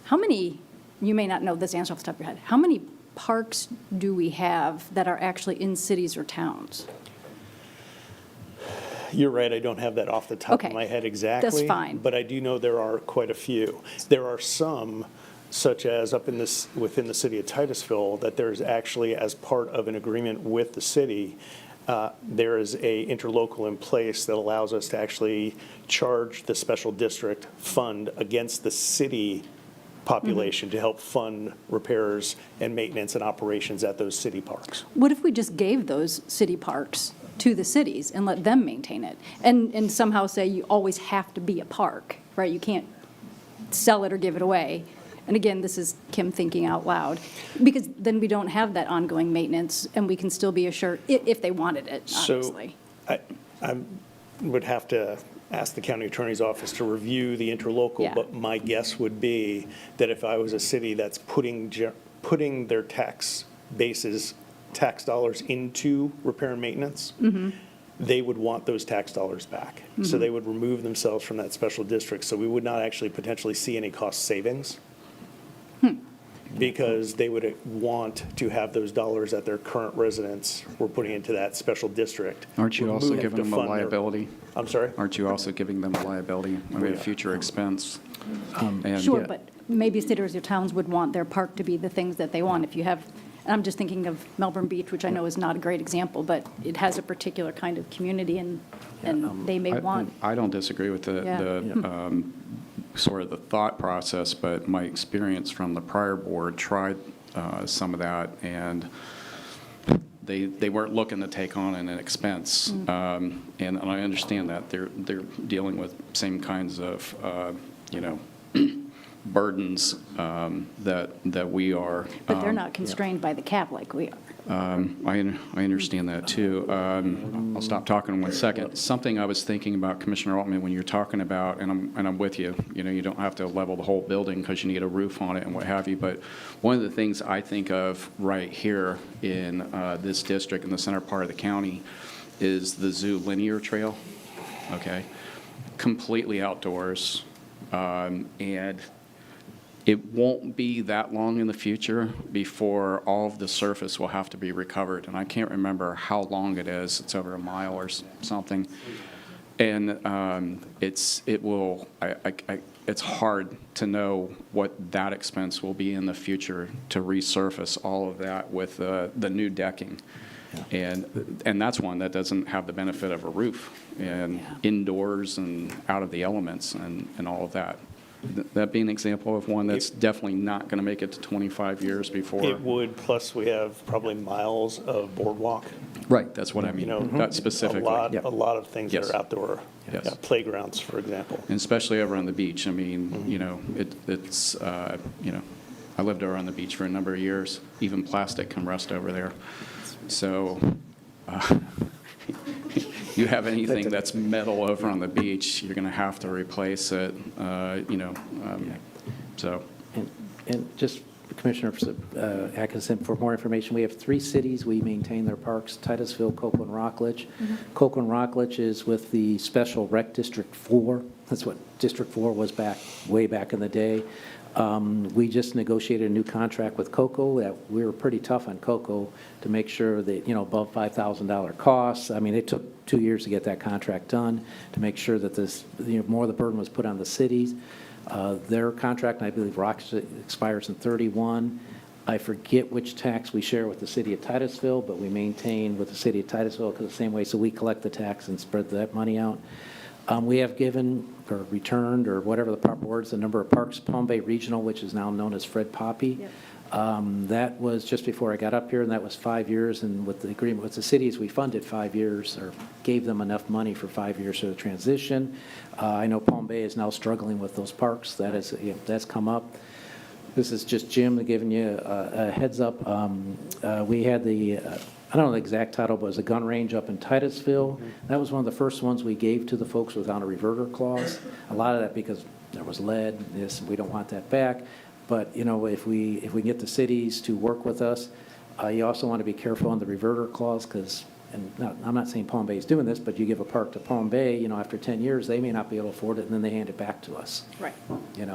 How many, you may not know this answer off the top of your head, how many parks do we have that are actually in cities or towns? You're right, I don't have that off the top of Okay, my head exactly. fine. But I do know there are quite a few. There are some, such as up in this, within the city of Titusville, that there's actually, as part of an agreement with the city, there is a interlocal in place that allows us to actually charge the special district fund against the city population to help fund repairs and maintenance and operations at those city parks. What if we just gave those city parks to the cities and let them maintain it? And somehow say you always have to be a park, right? You can't sell it or give it away. And again, this is Kim thinking out loud, because then we don't have that ongoing maintenance, and we can still be assured, if they wanted it, So obviously. I would have to ask the county attorney's office to review the interlocal, Yeah. but my guess would be that if I was a city that's putting their tax bases, tax dollars into repair and maintenance, they would want those tax dollars back. So they would remove themselves from that special district. So we would not actually potentially see any cost savings, because they would want to have those dollars that their current residents were putting into that special district. Aren't you also removed giving to them a fund their- liability? I'm sorry? Aren't you also giving them a liability, maybe a future expense? And- Sure, but maybe cities or towns would want their park to be the things that they want. If you have, and I'm just thinking of Melbourne Beach, which I know is not a great example, but it has a particular kind of community, and they may want. I don't disagree with the sort of the thought process, but my experience from the prior board tried some of that, and they weren't looking to take on an expense. And I understand that. They're dealing with same kinds of, burdens that we are. But they're not constrained by the cap like we are. I understand that, too. I'll stop talking in 1 second. Something I was thinking about, Commissioner Altman, when you're talking about, and I'm with you, you don't have to level the whole building because you need a roof on it and what have you, but one of the things I think of right here in this district, in the center part of the county, is the zoo linear trail, okay? Completely outdoors, and it won't be that long in the future before all of the surface will have to be recovered. And I can't remember how long it is. It's over a mile or something. And it's hard to know what that expense will be in the future to resurface all of that with the new decking. And that's one that doesn't have the benefit of a roof and indoors and out of the elements and all of that. That be an example of one that's definitely not going to make it to 25 years before. It would, plus we have probably miles of boardwalk. Right, that's what I mean, that specifically. A lot of things that Yes. are outdoor. Yes. Yeah, playgrounds, for example. And especially over on the beach. I mean, it's, I lived over on the beach for a number of years. Even plastic can rust over there. So you have anything that's metal over on the beach, you're going to have to replace it, so. And just, Commissioner Atkinson, for more information, we have 3 cities we maintain their parks: Titusville, Cocoa, and Rockledge. Cocoa and Rockledge is with the Special Rec District 4. That's what District 4 was way back in the day. We just negotiated a new contract with Cocoa. We were pretty tough on Cocoa to make sure that, above $5,000 costs. I mean, it took 2 years to get that contract done, to make sure that this, more of the burden was put on the cities. Their contract, I believe, Rockledge expires in 31. I forget which tax we share with the city of Titusville, but we maintain with the city of Titusville because the same way, so we collect the tax and spread that money out. We have given or returned, or whatever the proper word is, the number of parks. Palm Bay Regional, which is now known as Fred Poppy. That was just before I got up here, and that was 5 years. And with the agreement with the cities, we funded 5 years, or gave them enough money for 5 years for the transition. I know Palm Bay is now struggling with those parks. That's come up. This is just Jim giving you a heads up. We had I don't know the exact title, but it was a gun range up in Titusville. That was one of the first ones we gave to the folks without a reverter clause. A lot of that because there was lead, we don't want that back. But, if we can get the cities to work with us, you also want to be careful on the reverter clause because, I'm not saying Palm Bay is doing this, but you give a park to Palm Bay, after 10 years, they may not be able to afford it, and then they hand it back to us. Right. And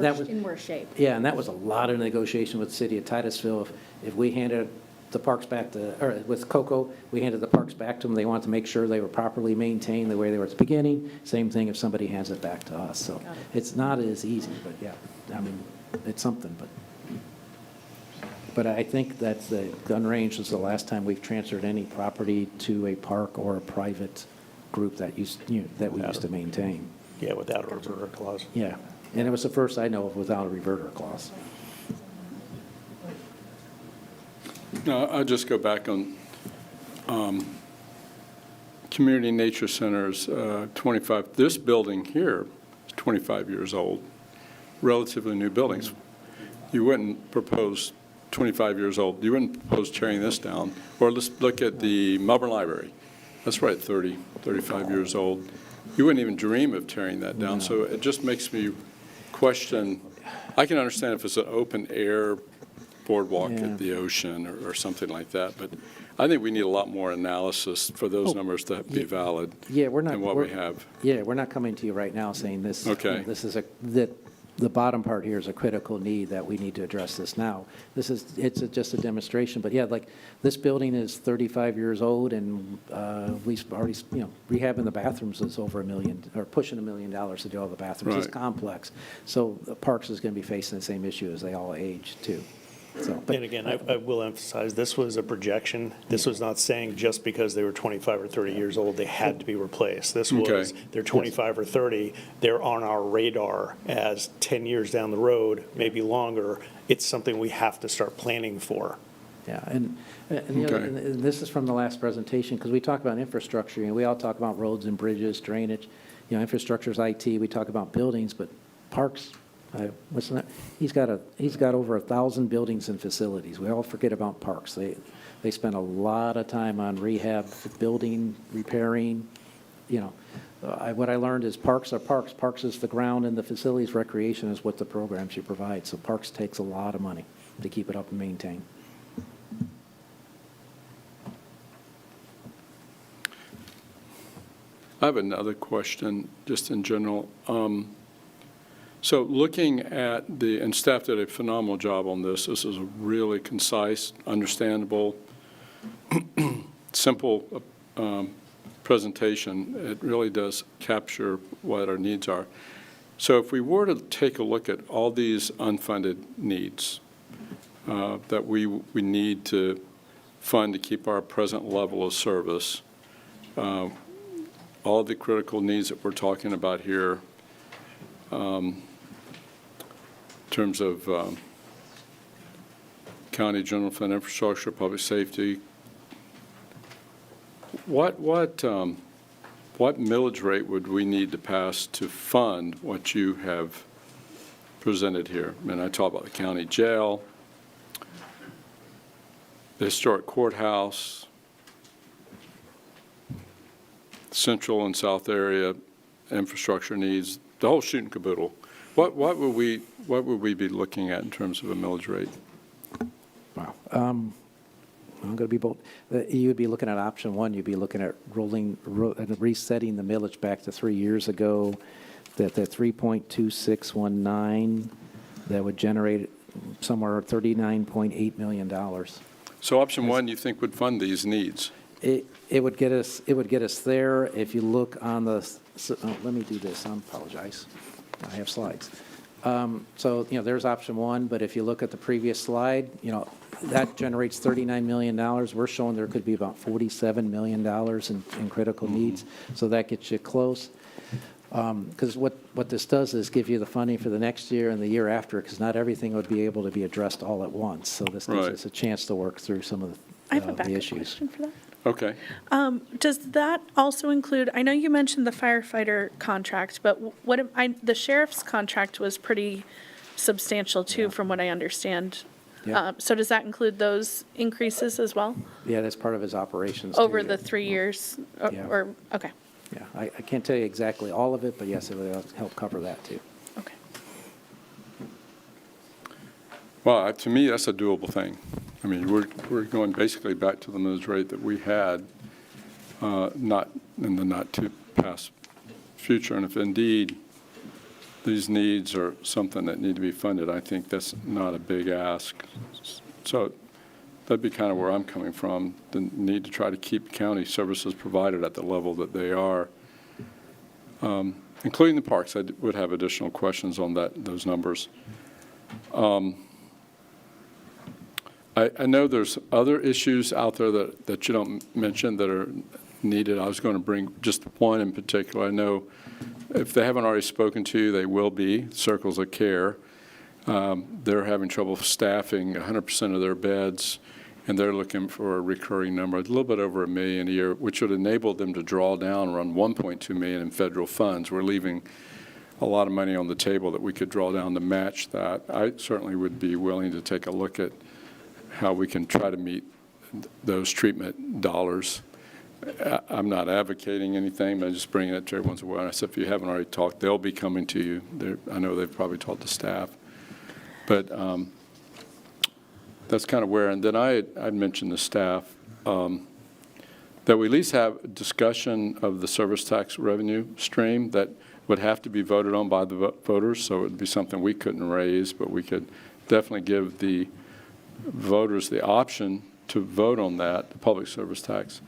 that was. In worse shape. Yeah, and that was a lot of negotiation with the city of Titusville. If we handed the parks back or with Cocoa, we handed the parks back to them. They wanted to make sure they were properly maintained the way they were at the beginning. Same thing if somebody hands it back to us. So it's not as easy, but yeah, I mean, it's something. But I think that the gun range was the last time we've transferred any property to a park or a private group that we used to maintain. Yeah, without a reverter clause. Yeah, And it was the first I know of without a reverter clause. No, I'll just go back on community nature centers, 25, this building here is 25 years old, relatively new buildings. You wouldn't propose 25 years old, you wouldn't propose tearing this down. Or let's look at the Melbourne Library. That's right, 30, 35 years old. You wouldn't even dream of tearing that down. So it just makes me question, I can understand if it's an open air boardwalk Yeah. at the ocean or something like that, but I think we need a lot more analysis for those numbers to be valid Yeah, we're not. than what we have. Yeah, we're not coming to you right now saying this. Okay. This is that the bottom part here is a critical need that we need to address this now. Just a demonstration, but yeah, like, this building is 35 years old, and we've already, rehabbing the bathrooms is over $1 million, or pushing $1 million to do all the bathrooms. It's Right. complex. So the Parks is going to be facing the same issue as they all age, too. So, but And again, I will emphasize, this was a projection. This was not saying just because they were 25 or 30 years old, they had to be replaced. This was, Okay. they're 25 or 30, they're on our radar as 10 years down the road, maybe longer. It's something we have to start planning for. yeah, and the other, Okay. and this is from the last presentation, because we talk about infrastructure, and we all talk about roads and bridges, drainage, infrastructure is IT, we talk about buildings, but parks, what's that? He's got over 1,000 buildings and facilities. We all forget about parks. They spend a lot of time on rehab, building, repairing, what I learned is parks are parks. Parks is the ground, and the facilities, recreation is what the programs you provide. So parks takes a lot of money to keep it up and maintain. I have another question, just in general. So looking at and staff did a phenomenal job on this. This is a really concise, understandable, simple presentation. It really does capture what our needs are. So if we were to take a look at all these unfunded needs that we need to fund to keep our present level of service, all the critical needs that we're talking about here, in terms of county general fund infrastructure, public safety, what millage rate would we need to pass to fund what you have presented here? I mean, I talk about the county jail, the historic courthouse, central and south area infrastructure needs, the whole shoot and caboodle. What would we be looking at in terms of a millage rate? Wow. I'm going to be bold. You would be looking at option one. You'd be looking at resetting the millage back to 3 years ago, that 3.2619, that would generate somewhere $39.8 million. So option one, you think would fund these needs? It would get us there. If you look on let me do this. I apologize. I have slides. So, there's option one, but if you look at the previous slide, that generates $39 million. We're showing there could be about $47 million in critical needs. So that gets you close. Because what this does is give you the funding for the next year and the year after, because not everything would be able to be addressed all at once. So this gives Right. us a chance to work through some of I have a the backup issues. question for that. Okay. Does that also include, I know you mentioned the firefighter contract, but the sheriff's contract was pretty substantial too, from what I understand. Yeah. So does that include those increases as well? Yeah, that's part of his operations. too, Over yeah. the 3 years? Yeah. Okay, Yeah, I can't tell you exactly all of it, but yes, it will help cover that too. okay. Well, to me, that's a doable thing. I mean, we're going basically back to the millage rate that we had, not in the not-too-past future. And if indeed these needs are something that need to be funded, I think that's not a big ask. So that'd be kind of where I'm coming from, the need to try to keep county services provided at the level that they are, including the parks. I would have additional questions on those numbers. I know there's other issues out there that you don't mention that are needed. I was going to bring just one in particular. I know if they haven't already spoken to you, they will be, Circles of Care. They're having trouble staffing 100% of their beds, and they're looking for a recurring number, a little bit over $1 million a year, which would enable them to draw down around $1.2 million in federal funds. We're leaving a lot of money on the table that we could draw down to match that. I certainly would be willing to take a look at how we can try to meet those treatment dollars. I'm not advocating anything, but I'm just bringing it to everyone's awareness. If you haven't already talked, they'll be coming to you. I know they've probably talked to staff. But that's kind of where, and then I'd mentioned to staff that we at least have a discussion of the service tax revenue stream that would have to be voted on by the voters, so it would be something we couldn't raise, but we could definitely give the voters the option to vote on that, the public service tax.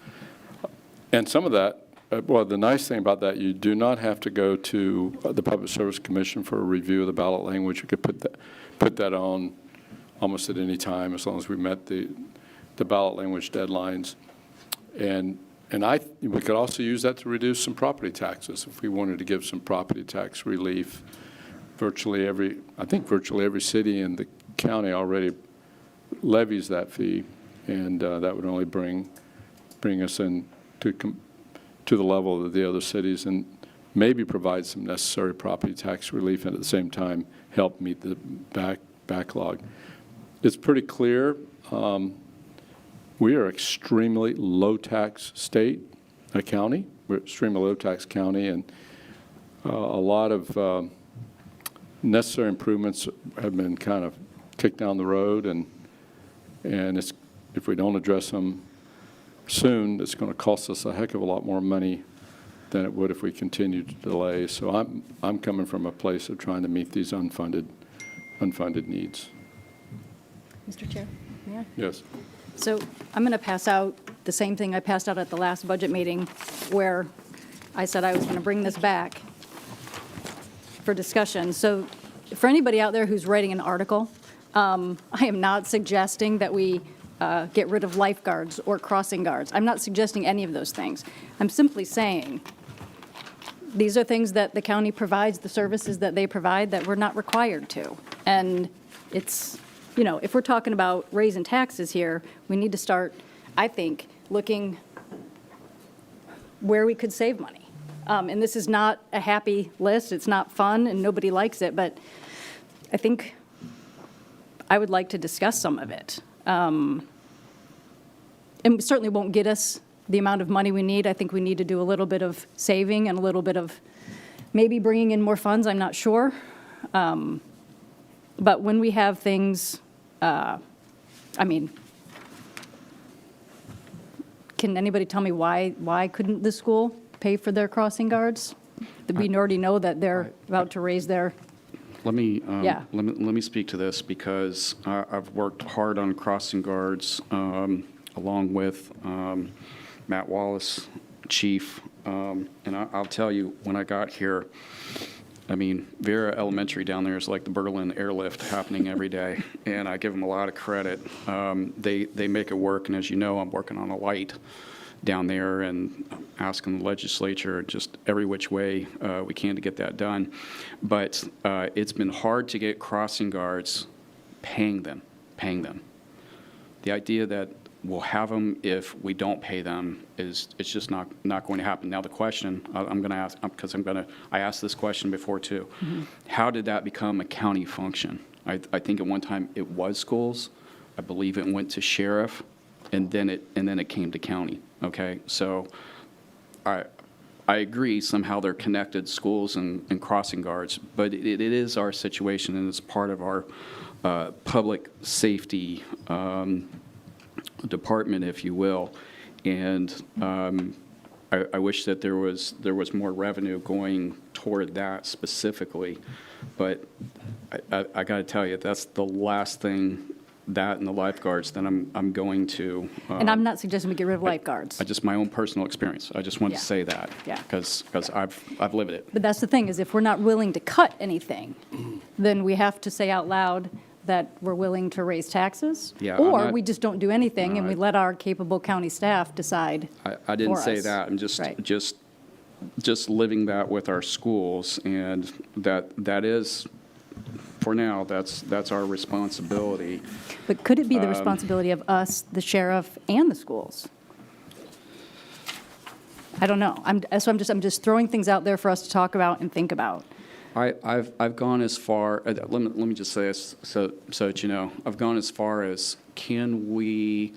And some of that, well, the nice thing about that, you do not have to go to the Public Service Commission for a review of the ballot language. You could put that on almost at any time as long as we met the ballot language deadlines. And we could also use that to reduce some property taxes if we wanted to give some property tax relief. I think virtually every city in the county already levies that fee, and that would only bring us in to the level of the other cities and maybe provide some necessary property tax relief and at the same time help meet the backlog. It's pretty clear we are extremely low-tax state, a county. We're extremely low-tax county, and a lot of necessary improvements have been kind of kicked down the road, and if we don't address them soon, it's going to cost us a heck of a lot more money than it would if we continue to delay. So I'm coming from a place of trying to meet these unfunded needs. Mr. Chair, may I? Yes. So I'm going to pass out the same thing I passed out at the last budget meeting, where I said I was going to bring this back for discussion. So for anybody out there who's writing an article, I am not suggesting that we get rid of lifeguards or crossing guards. I'm not suggesting any of those things. I'm simply saying these are things that the county provides, the services that they provide that we're not required to. And it's, if we're talking about raising taxes here, we need to start, I think, looking where we could save money. And this is not a happy list. It's not fun, and nobody likes it. But I think I would like to discuss some of it. And it certainly won't get us the amount of money we need. I think we need to do a little bit of saving and a little bit of maybe bringing in more funds. I'm not sure. But when we have things, can anybody tell me why couldn't the school pay for their crossing guards? We already know that they're about to raise their. Let me Yeah. let me speak to this because I've worked hard on crossing guards along with Matt Wallace, Chief, and I'll tell you, when I got here, Vera Elementary down there is like the Berlin airlift happening every day, and I give them a lot of credit. They make it work, and as you know, I'm working on a light down there and asking the legislature just every which way we can to get that done. But it's been hard to get crossing guards paying them. The idea that we'll have them if we don't pay them it's just not going to happen. Now the question I'm going to ask, because I asked this question before too, how did that become a county function? I think at one time it was schools. I believe it went to sheriff, and then it came to county. Okay, so I agree somehow they're connected, schools and crossing guards, but it is our situation, and it's part of our public safety department, if you will. And I wish that there was more revenue going toward that specifically, but I got to tell you, that's the last thing. That and the lifeguards, then I'm going to. And I'm not suggesting we get rid of lifeguards. Just my own personal experience. I just want Yeah. to say that. Yeah. Because I've lived it. But that's the thing, is if we're not willing to cut anything, then we have to say out loud that we're willing to raise taxes. Yeah, I'm Or not- we just don't do anything and we let our capable county staff decide I didn't for say us. that. I'm just Right. just just living that with our schools, and that is, for now, that's our responsibility. But could it be the responsibility of us, the sheriff, and the schools? I don't know. I'm just throwing things out there for us to talk about and think about. I've gone as far, let me just say this so that you know, I've gone as far as, can we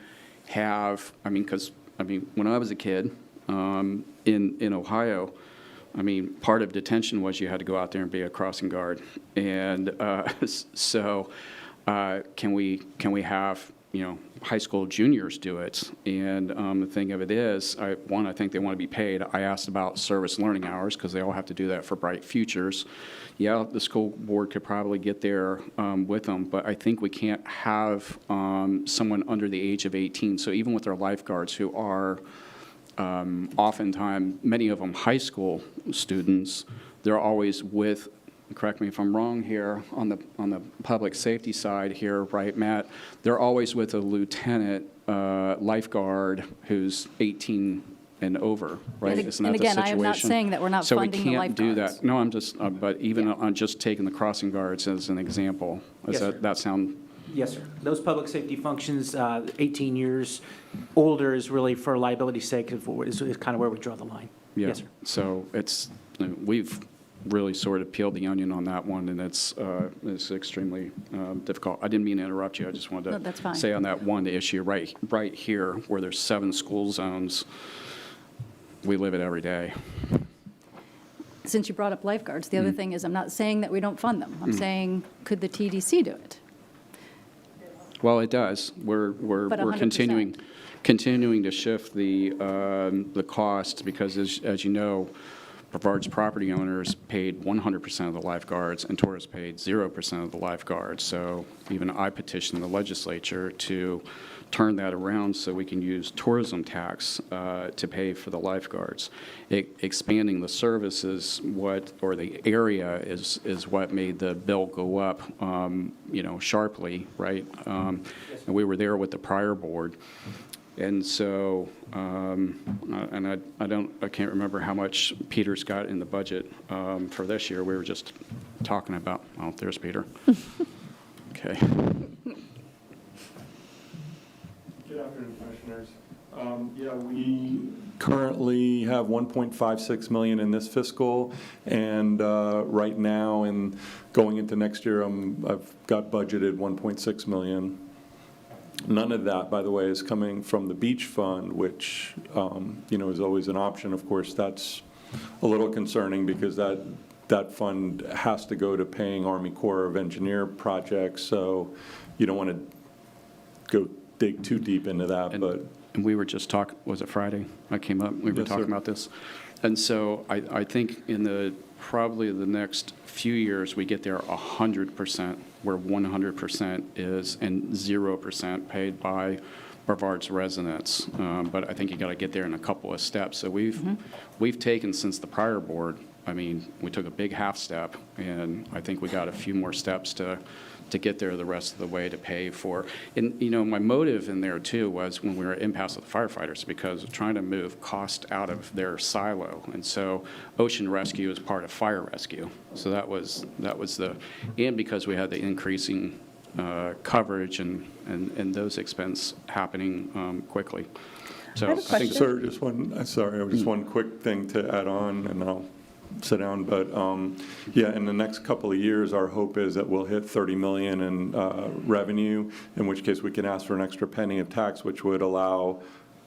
have, because, when I was a kid, in Ohio, part of detention was you had to go out there and be a crossing guard. And can we have, high school juniors do it? And the thing of it is, I think they want to be paid. I asked about service learning hours because they all have to do that for Bright Futures. Yeah, the school board could probably get there with them, but I think we can't have someone under the age of 18. So even with our lifeguards, who are oftentimes, many of them high school students, they're always with, correct me if I'm wrong here, on the public safety side here, right, Matt? They're always with a lieutenant lifeguard who's 18 and over, right? Isn't that the situation? And again, I am not saying that we're not funding the So we can't do lifeguards. that. No, I'm just, but even on just taking the crossing guards as an example, Yes, sir. that sound? Yes, sir. Those public safety functions, 18 years older is really for liability's sake, is kind of where we draw the line. Yeah. Yes, sir. So we've really sort of peeled the onion on that one, and it's extremely difficult. I didn't mean to interrupt you. I just wanted No, that's to fine. say on that one issue right here, where there's 7 school zones, we live it every day. Since you brought up lifeguards, the other thing is, I'm not saying that we don't fund them. I'm saying, could the TDC do it? Well, it does. We're But 100%. continuing to shift the costs, because as you know, Brevard's property owners paid 100% of the lifeguards, and Torres paid 0% of the lifeguards. So even I petitioned the legislature to turn that around so we can use tourism tax to pay for the lifeguards. Expanding the services, or the area is what made the bill go up, sharply, right? And we were there with the prior board. And so, and I can't remember how much Peter's got in the budget for this year. We were just talking about, oh, there's Peter. Okay. Good afternoon, Commissioners. Yeah, we currently have 1.56 million in this fiscal, and right now, and going into next year, I've got budgeted 1.6 million. None of that, by the way, is coming from the beach fund, which, is always an option. Of course, that's a little concerning, because that fund has to go to paying Army Corps of Engineer projects, so you don't want to go dig too deep into that, but. And we were just talking, was it Friday? I came up, we were Yes, talking sir. about this. And so I think in probably the next few years, we get there 100%, where 100% is, and 0% paid by Brevard's residents. But I think you got to get there in a couple of steps. So we've taken, since the prior board, we took a big half step, and I think we got a few more steps to get there the rest of the way to pay for. And, my motive in there too was, when we were at impasse with the firefighters, because of trying to move cost out of their silo. And so ocean rescue is part of fire rescue. So that was and because we had the increasing coverage and those expense happening quickly. So I have a question. Sir, just one quick thing to add on, and I'll sit down, but yeah, in the next couple of years, our hope is that we'll hit 30 million in revenue, in which case we can ask for an extra penny of tax, which would allow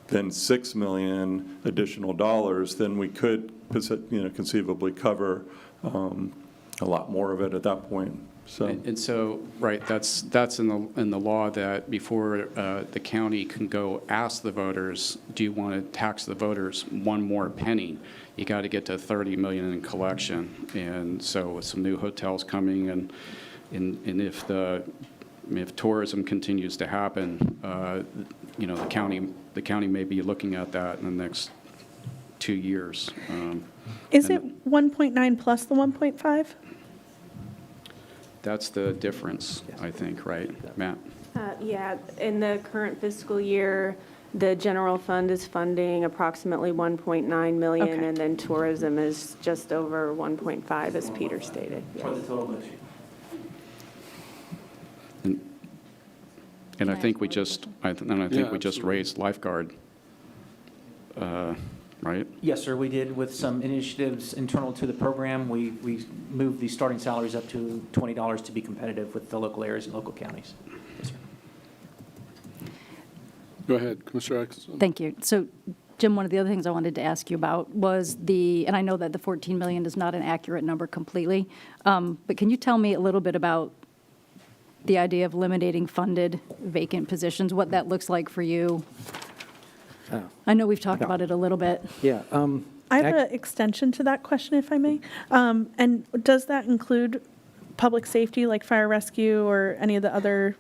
then 6 million additional dollars. Then we could, conceivably cover a lot more of it at that point. So. And so, right, that's in the law, that before the county can go ask the voters, do you want to tax the voters one more penny, you got to get to 30 million in collection. And so with some new hotels coming, and if tourism continues to happen, the county may be looking at that in the next 2 years. Is it 1.9 plus the 1.5? That's the difference, I think, right, Matt? Yeah, in the current fiscal year, The general fund is funding approximately 1.9 million, Okay. and then tourism is just over 1.5, as Peter stated. For the Yes. total budget. And I think we just, I think Yeah, we just absolutely. raised lifeguard, right? Yes, sir, we did with some initiatives internal to the program. We moved the starting salaries up to $20 to be competitive with the local areas and local counties. Yes, sir. Go ahead, Commissioner Atkinson. Thank you. So, Jim, one of the other things I wanted to ask you about was and I know that the 14 million is not an accurate number completely, but can you tell me a little bit about the idea of eliminating funded vacant positions, what that looks like for you? I know we've talked about it a little bit. Yeah. I have an extension to that question, if I may. And does that include public safety, like fire rescue, or any of the other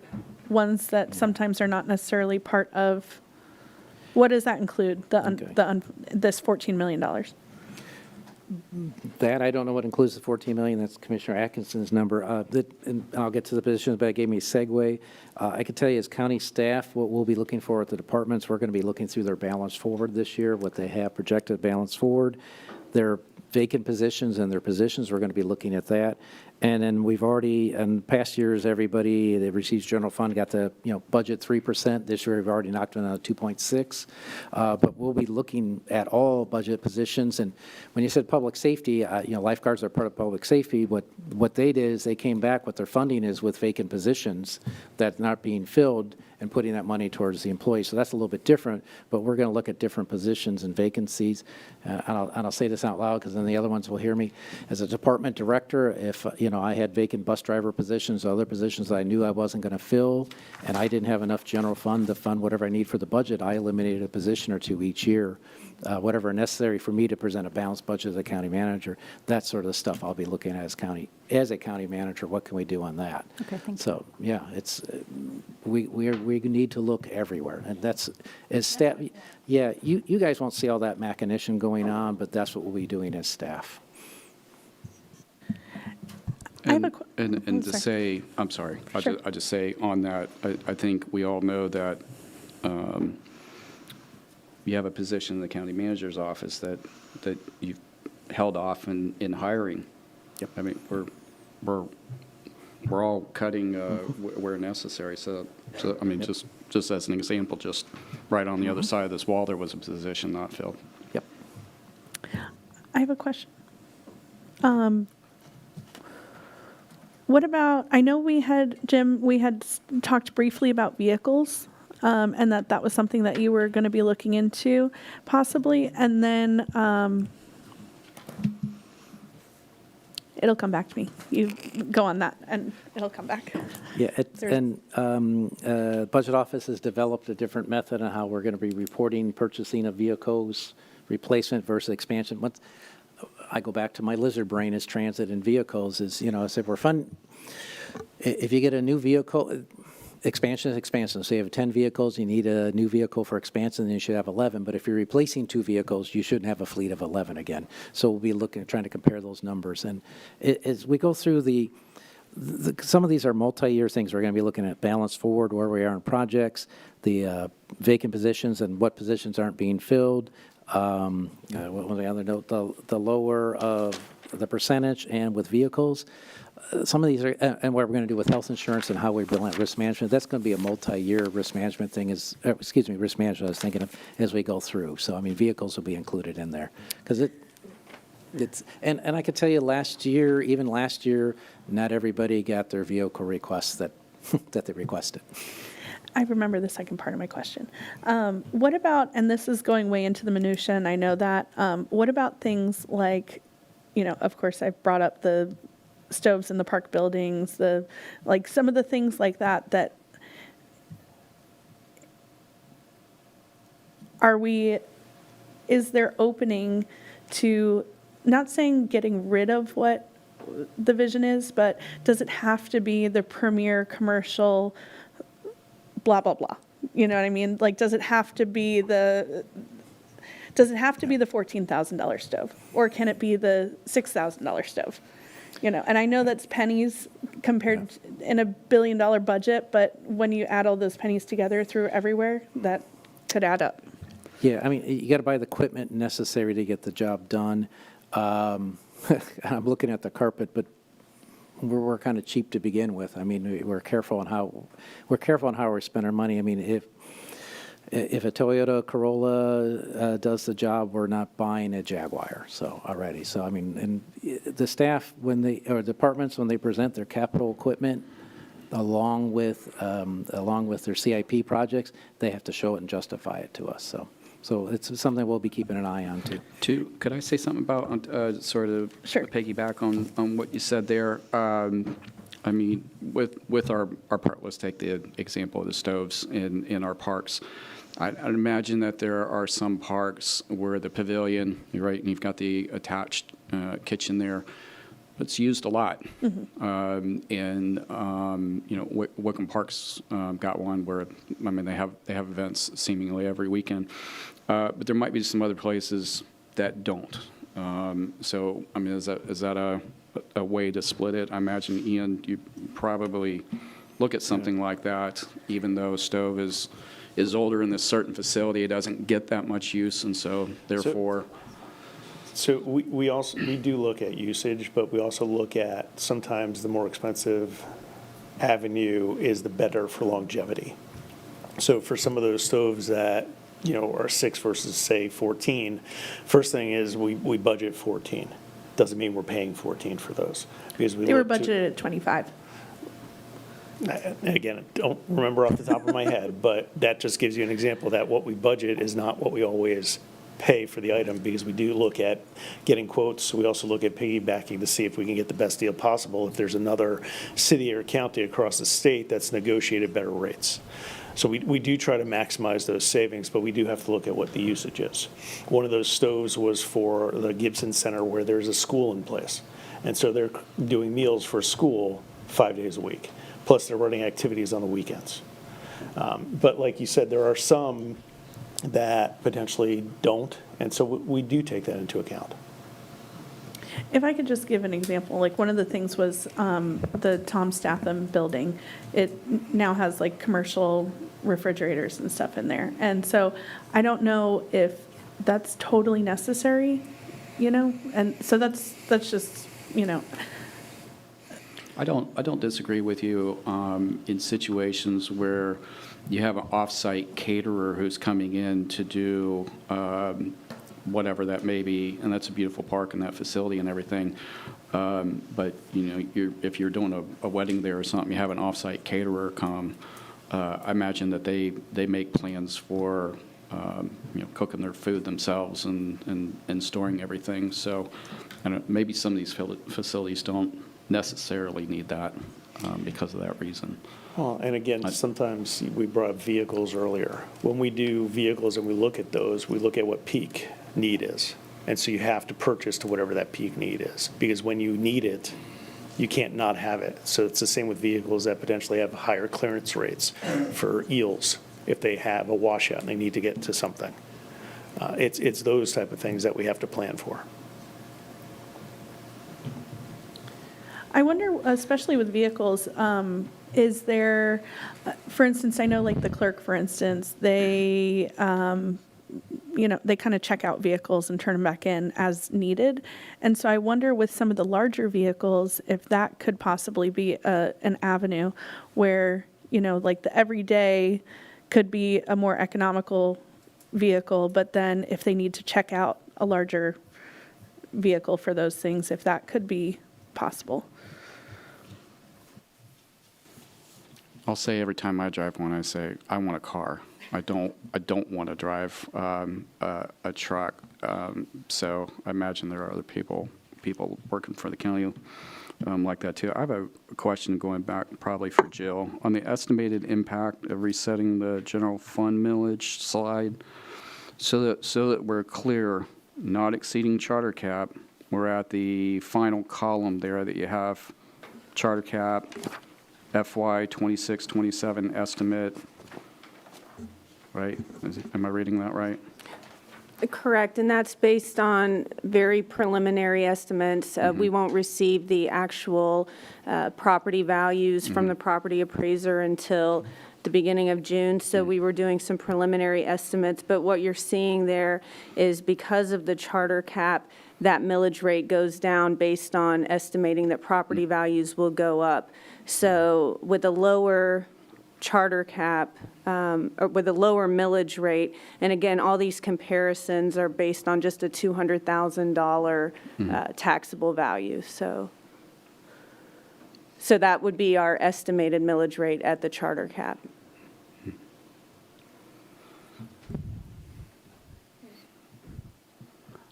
ones that sometimes are not necessarily part of? What does that include, this $14 million? That, I don't know what includes the 14 million, that's Commissioner Atkinson's number. And I'll get to the positions, but it gave me a segue. I can tell you as county staff, what we'll be looking for at the departments, we're going to be looking through their balance forward this year, what they have projected balance forward, their vacant positions and their positions, we're going to be looking at that. And then we've already, in past years, everybody that receives general fund got the, budget 3%. This year, we've already knocked it out 2.6. But we'll be looking at all budget positions. And when you said public safety, lifeguards are part of public safety. What they did is they came back, what their funding is with vacant positions that's not being filled and putting that money towards the employees. So that's a little bit different, but we're going to look at different positions and vacancies. And I'll say this out loud because then the other ones will hear me. As a department director, if, I had vacant bus driver positions, other positions that I knew I wasn't going to fill, and I didn't have enough general fund to fund whatever I need for the budget, I eliminated a position or two each year. Whatever necessary for me to present a balanced budget as a county manager, that sort of the stuff I'll be looking at as a county manager. What can we do on that? Okay, thank you. So, yeah, it's, we need to look everywhere. And that's, as staff, yeah, you guys won't see all that machination going on, but that's what we'll be doing as staff. I have And to sorry. say, I'm sorry, Sure. I'll just say on that, I think we all know that you have a position in the county manager's office that you've held off in hiring. Yep. I mean, we're all cutting where necessary. So I mean, just as an example, just right on the other side of this wall, there was a position not filled. Yep. I have a question. What about, I know Jim, we had talked briefly about vehicles, and that was something that you were going to be looking into possibly, and then it'll come back to me. You go on that, and it'll come back. Yeah, There's- and Budget Office has developed a different method on how we're going to be reporting purchasing of vehicles, replacement versus expansion. I go back to my lizard brain as transit and vehicles is, I said, if you get a new vehicle, expansion is expansion. So you have 10 vehicles, you need a new vehicle for expansion, then you should have 11. But if you're replacing 2 vehicles, you shouldn't have a fleet of 11 again. So we'll be trying to compare those numbers. And as we go through some of these are multi-year things. We're going to be looking at balance forward, where we are in projects, the vacant positions and what positions aren't being filled. What was the other note? The lower of the percentage and with vehicles. Some of these are, and what we're going to do with health insurance and how we implement risk management. That's going to be a multi-year risk management thing. Risk management I was thinking of as we go through. So, I mean, vehicles will be included in there because it's, and I could tell you even last year, not everybody got their vehicle requests that they requested. I remember the second part of my question. What about, and this is going way into the minutia, and I know that, what about things like, of course, I've brought up the stoves in the park buildings, some of the things like that is there opening to, not saying getting rid of what the vision is, but does it have to be the premier commercial blah, blah, blah? You know what I mean? Does it have to be the $14,000 stove? Or can it be the $6,000 stove? And I know that's pennies compared in $1 billion budget, but when you add all those pennies together through everywhere, that could add up. Yeah, I mean, you got to buy the equipment necessary to get the job done. I'm looking at the carpet, but we're kind of cheap to begin with. I mean, we're careful on how we spend our money. I mean, if a Toyota Corolla does the job, we're not buying a Jaguar. So already, so I mean, and the staff or departments when they present their capital equipment, along with their CIP projects, they have to show it and justify it to us. So it's something we'll be keeping an eye on too. Could I say something about, sort of Sure. piggyback on what you said there? I mean, with our park, let's take the example of the stoves in our parks. I'd imagine that there are some parks where the pavilion, you're right, and you've got the attached kitchen there, it's used a lot. Wickham Park's got one where, I mean, they have events seemingly every weekend. But there might be some other places that don't. So, I mean, is that a way to split it? I imagine, Ian, you probably look at something like that, even though a stove is older in this certain facility, it doesn't get that much use, and so therefore. So we do look at usage, but we also look at sometimes the more expensive avenue is the better for longevity. So for some of those stoves that, are 6 versus, say, 14, first thing is we budget 14. Doesn't mean we're paying 14 for those. Because They were budgeted at 25. Again, I don't remember off the top of my head, but that just gives you an example that what we budget is not what we always pay for the item, because we do look at getting quotes. We also look at piggybacking to see if we can get the best deal possible if there's another city or county across the state that's negotiated better rates. So we do try to maximize those savings, but we do have to look at what the usage is. One of those stoves was for the Gibson Center where there's a school in place. And so they're doing meals for school 5 days a week. Plus they're running activities on the weekends. But like you said, there are some that potentially don't, and so we do take that into account. If I could just give an example, like one of the things was the Tom Statham building. It now has like commercial refrigerators and stuff in there. And so I don't know if that's totally necessary, and so that's just, I don't disagree with you in situations where you have an off-site caterer who's coming in to do whatever that may be, and that's a beautiful park and that facility and everything. But if you're doing a wedding there or something, you have an off-site caterer come. I imagine that they make plans for cooking their food themselves and storing everything. So maybe some of these facilities don't necessarily need that because of that reason. Well, and again, sometimes we brought up vehicles earlier. When we do vehicles and we look at those, we look at what peak need is. And so you have to purchase to whatever that peak need is, because when you need it, you can't not have it. So it's the same with vehicles that potentially have higher clearance rates for eels if they have a washout and they need to get to something. It's those type of things that we have to plan for. I wonder, especially with vehicles, is there, for instance, I know like the clerk, for instance, they, they kind of check out vehicles and turn them back in as needed. And so I wonder with some of the larger vehicles, if that could possibly be an avenue where, like the everyday could be a more economical vehicle, but then if they need to check out a larger vehicle for those things, if that could be possible. I'll say every time I drive one, I say, I want a car. I don't want to drive a truck. So I imagine there are other people working for the county like that too. I have a question going back probably for Jill on the estimated impact of resetting the general fund millage slide. So that we're clear, not exceeding charter cap. We're at the final column there that you have charter cap, FY 26-27 estimate, right? Am I reading that right? Correct, and that's based on very preliminary estimates. We won't receive the actual property values from the property appraiser until the beginning of June, so we were doing some preliminary estimates. But what you're seeing there is because of the charter cap, that millage rate goes down based on estimating that property values will go up. So with a lower charter cap, or with a lower millage rate, and again, all these comparisons are based on just a $200,000 taxable value, so that would be our estimated millage rate at the charter cap.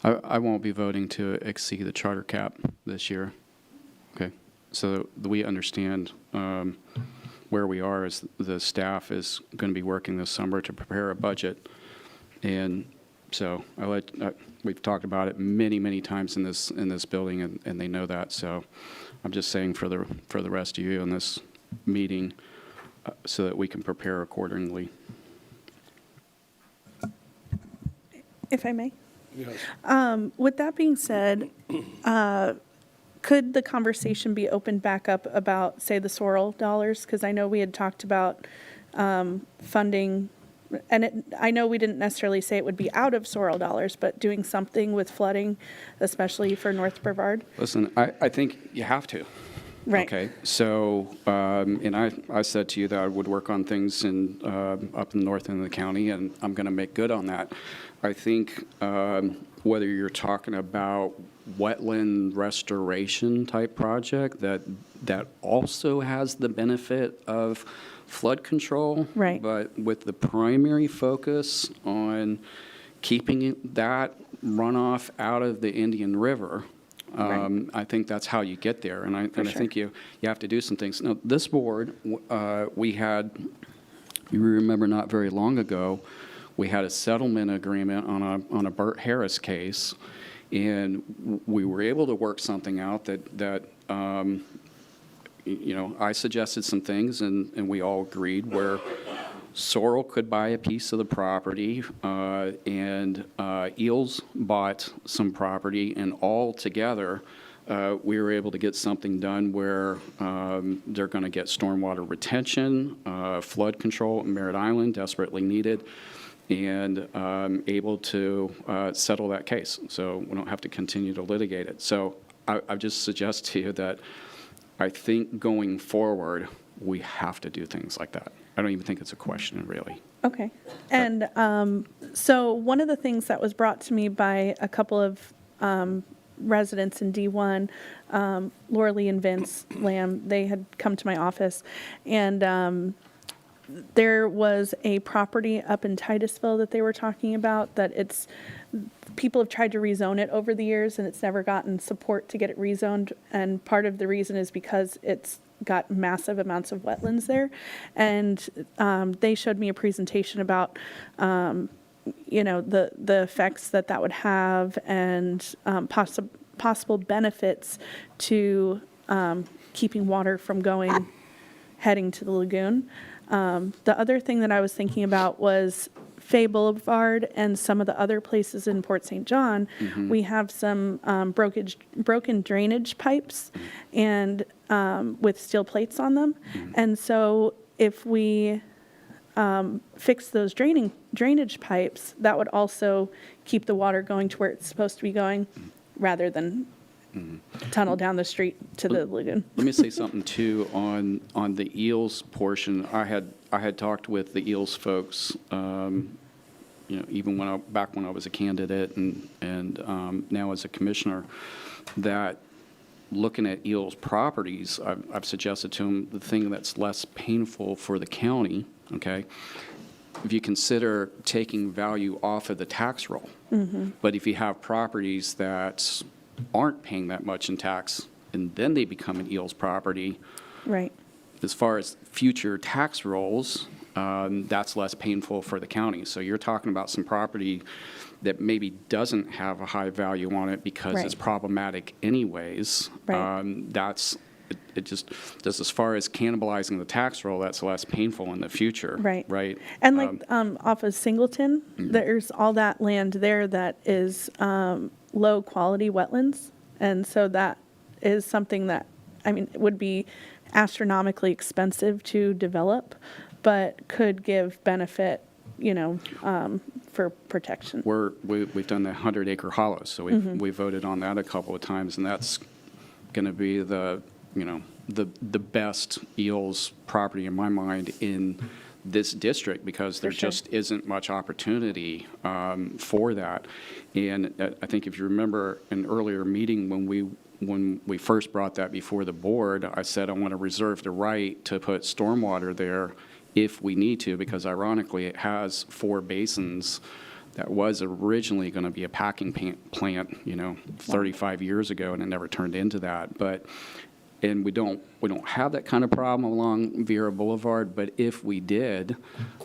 I won't be voting to exceed the charter cap this year. Okay, so we understand where we are as the staff is going to be working this summer to prepare a budget. And so we've talked about it many, many times in this building, and they know that. So I'm just saying for the rest of you in this meeting, so that we can prepare accordingly. If I may? Yes. With that being said, could the conversation be opened back up about, say, the Sorrel dollars? Because I know we had talked about funding, and I know we didn't necessarily say it would be out of Sorrel dollars, but doing something with flooding, especially for North Brevard. Listen, I think you have to. Right. Okay, so, and I said to you that I would work on things up in the north end of the county, and I'm going to make good on that. I think whether you're talking about wetland restoration type project that also has the benefit of flood control. Right. But with the primary focus on keeping that runoff out of the Indian River, Right. I think that's how you get there. And I sure. think you have to do some things. Now, this board, we had, you remember not very long ago, we had a settlement agreement on a Burt Harris case, and we were able to work something out that I suggested some things, and we all agreed where Sorrel could buy a piece of the property, and Eels bought some property, and all together, we were able to get something done where they're going to get stormwater retention, flood control in Merritt Island, desperately needed, and able to settle that case. So we don't have to continue to litigate it. So I just suggest to you that I think going forward, we have to do things like that. I don't even think it's a question, really. Okay. And so one of the things that was brought to me by a couple of residents in D1, Laura Lee and Vince Lamb, they had come to my office, and there was a property up in Titusville that they were talking about that people have tried to rezone it over the years, and it's never gotten support to get it rezoned. And part of the reason is because it's got massive amounts of wetlands there. And they showed me a presentation about, the effects that would have, and possible benefits to keeping water from heading to the lagoon. The other thing that I was thinking about was Fay Boulevard and some of the other places in Port St. John. We have some broken drainage pipes and with steel plates on them. And so if we fix those drainage pipes, that would also keep the water going to where it's supposed to be going, rather than tunnel down the street to the lagoon. Let me say something too on the Eels portion. I had talked with the Eels folks, even back when I was a candidate and now as a commissioner, that looking at Eels properties, I've suggested to them the thing that's less painful for the county. Okay, if you consider taking value off of the tax roll, but if you have properties that aren't paying that much in tax, and then they become an Eels property. Right. As far as future tax rolls, that's less painful for the county. So you're talking about some property that maybe doesn't have a high value on it because Right. it's problematic anyways. Right. Just as far as cannibalizing the tax roll, that's less painful in the future. Right. Right. And off of Singleton, there's all that land there that is low quality wetlands. And so that is something that, it would be astronomically expensive to develop. but could give benefit, for protection. We've done the 100-acre hollows, so we voted on that a couple of times, and that's going to be the best eels property in my mind in this district, because there sure. just isn't much opportunity for that. And I think if you remember an earlier meeting when we first brought that before the board, I said I want to reserve the right to put stormwater there if we need to, because ironically, it has 4 basins that was originally going to be a packing plant, 35 years ago, and it never turned into that. And we don't have that kind of problem along Vera Boulevard, but if we did,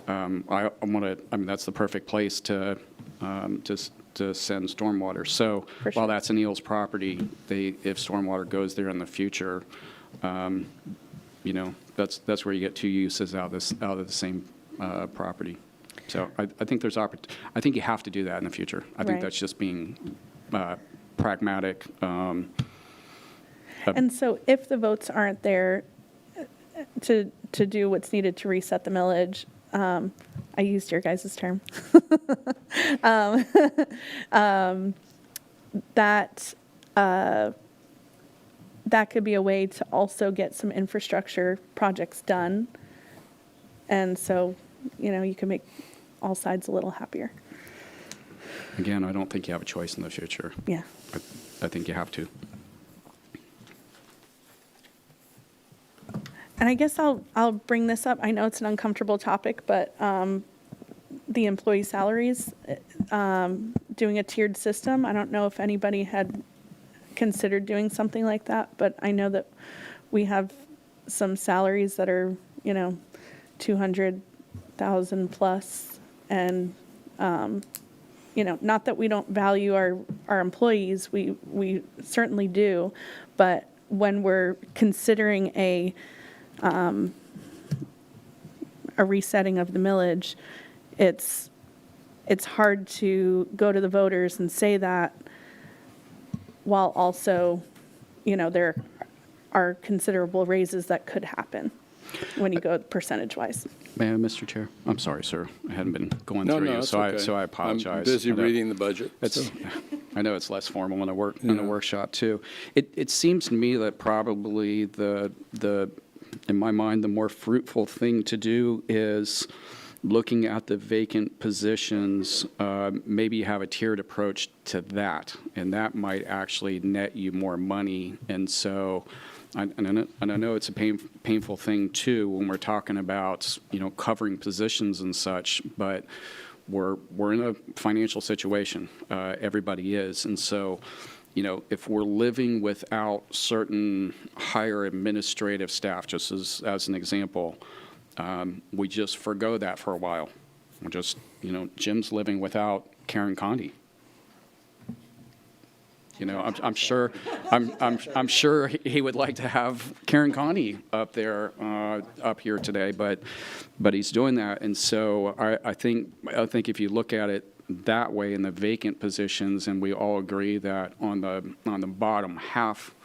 that's the perfect place to send stormwater. So For sure. while that's an Eels property, if stormwater goes there in the future, that's where you get 2 uses out of the same property. So I think I think you have to do that in the future. I think Right. that's just being pragmatic. And so if the votes aren't there to do what's needed to reset the millage, I used your guys' term, that could be a way to also get some infrastructure projects done. And so, you can make all sides a little happier. Again, I don't think you have a choice in the future. Yeah. I think you have to. And I guess I'll bring this up. I know it's an uncomfortable topic, but the employee salaries, doing a tiered system, I don't know if anybody had considered doing something like that, but I know that we have some salaries that are, 200,000 plus, and not that we don't value our employees, we certainly do, but when we're considering a resetting of the millage, it's hard to go to the voters and say that while also, there are considerable raises that could happen when you go percentage-wise. May I, Mr. Chair? I'm sorry, sir. I hadn't been going No, through no, you, it's so okay. I apologize. I'm busy I know reading the budget. I know it's less formal in a workshop too. It seems to me that probably in my mind, the more fruitful thing to do is looking at the vacant positions, maybe have a tiered approach to that, and that might actually net you more money. And so, and I know it's a painful thing too when we're talking about covering positions and such, but we're in a financial situation. Everybody is, and so. If we're living without certain higher administrative staff, just as an example, we just forgo that for a while. We're just, Jim's living without Karen Condi. I'm sure he would like to have Karen Condi up here today, but he's doing that, and so I think if you look at it that way in the vacant positions, and we all agree that on the bottom half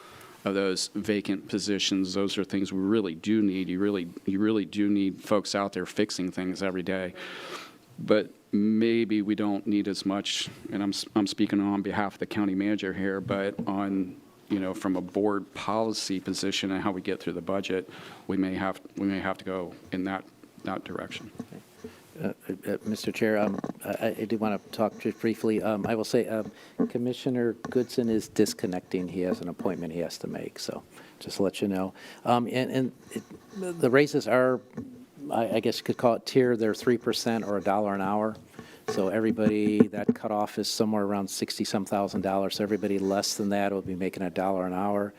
of those vacant positions, those are things we really do need. You really do need folks out there fixing things every day. But maybe we don't need as much, and I'm speaking on behalf of the county manager here, but on from a board policy position and how we get through the budget, we may have to go in that direction. Mr. Chair, I do want to talk just briefly. I will say Commissioner Goodson is disconnecting. He has an appointment he has to make, so just to let you know. The raises are, I guess you could call it tier. They're 3% or $1 an hour. So everybody, that cutoff is somewhere around $60-some thousand. So everybody less than that will be making $1 an hour.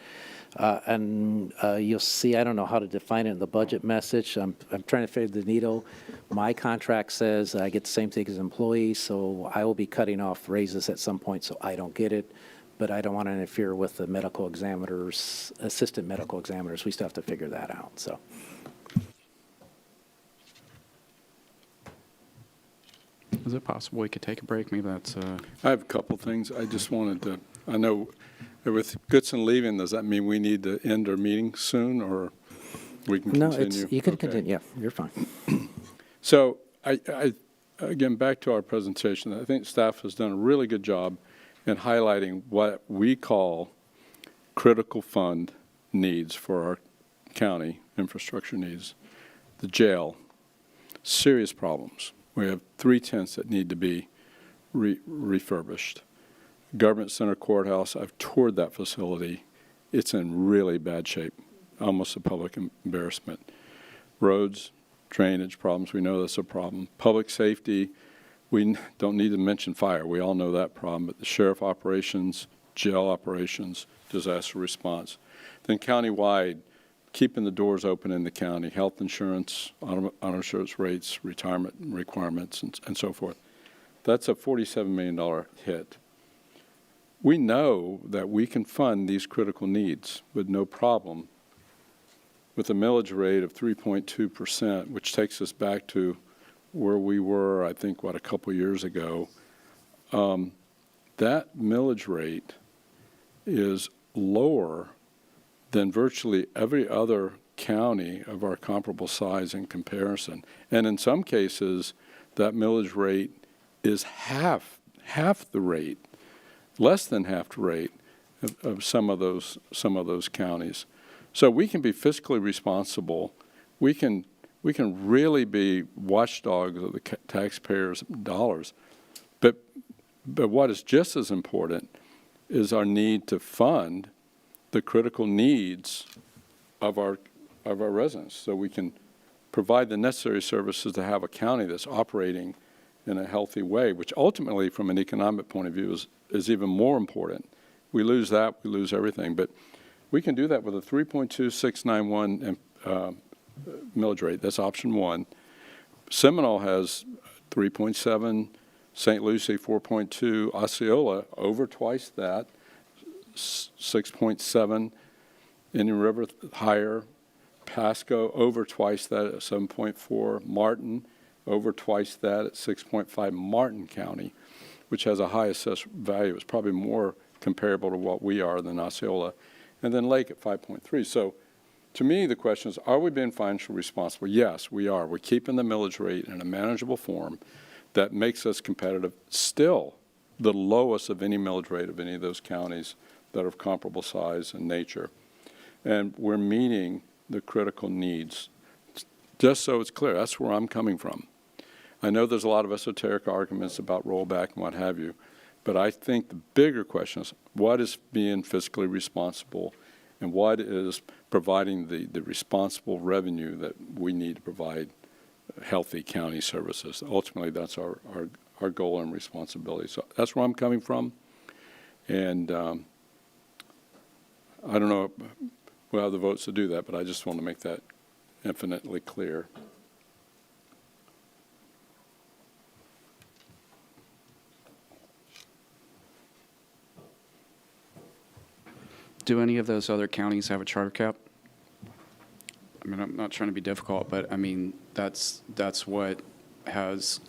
You'll see, I don't know how to define it in the budget message. I'm trying to figure the needle. My contract says I get the same thing as employees, so I will be cutting off raises at some point, so I don't get it. But I don't want to interfere with the medical examiners, assistant medical examiners. We still have to figure that out, so. Is it possible we could take a break? Maybe that's. I have a couple things. I just wanted to, I know with Goodson leaving, does that mean we need to end our meeting soon, or we can No, continue? you can Okay. continue. Yeah, you're fine. So again, back to our presentation, I think staff has done a really good job in highlighting what we call critical fund needs for our county infrastructure needs. The jail, serious problems. We have 3 tents that need to be refurbished. Government Center Courthouse, I've toured that facility. It's in really bad shape, almost a public embarrassment. Roads, drainage problems, we know that's a problem. Public safety, we don't need to mention fire. We all know that problem, but the sheriff operations, jail operations, disaster response. Then countywide, keeping the doors open in the county, health insurance, auto insurance rates, retirement requirements, and so forth. That's a $47 million hit. We know that we can fund these critical needs with no problem with a millage rate of 3.2%, which takes us back to where we were, I think, a couple years ago. That millage rate is lower than virtually every other county of our comparable size in comparison. And in some cases, that millage rate is half the rate, less than half the rate of some of those counties. So we can be fiscally responsible. We can really be watchdogs of the taxpayers' dollars. But what is just as important is our need to fund the critical needs of our residents, so we can provide the necessary services to have a county that's operating in a healthy way, which ultimately, from an economic point of view, is even more important. We lose that, we lose everything. But we can do that with a 3.2691 millage rate. That's option 1. Seminole has 3.7, St. Lucie 4.2, Osceola over twice that, 6.7, Indian River higher, Pasco over twice that at 7.4, Martin over twice that at 6.5, Martin County, which has a high assessed value. It's probably more comparable to what we are than Osceola, and then Lake at 5.3. So to me, the question is, are we being financially responsible? Yes, we are. We're keeping the millage rate in a manageable form that makes us competitive, still the lowest of any millage rate of any of those counties that are of comparable size and nature. And we're meeting the critical needs. Just so it's clear, that's where I'm coming from. I know there's a lot of esoteric arguments about rollback and what have you, but I think the bigger question is, what is being fiscally responsible and what is providing the responsible revenue that we need to provide healthy county services? Ultimately, that's our goal and responsibility. So that's where I'm coming from. And I don't know if we'll have the votes to do that, but I just want to make that infinitely clear. Do any of those other counties have a charter cap? I mean, I'm not trying to be difficult, but I mean, that's what has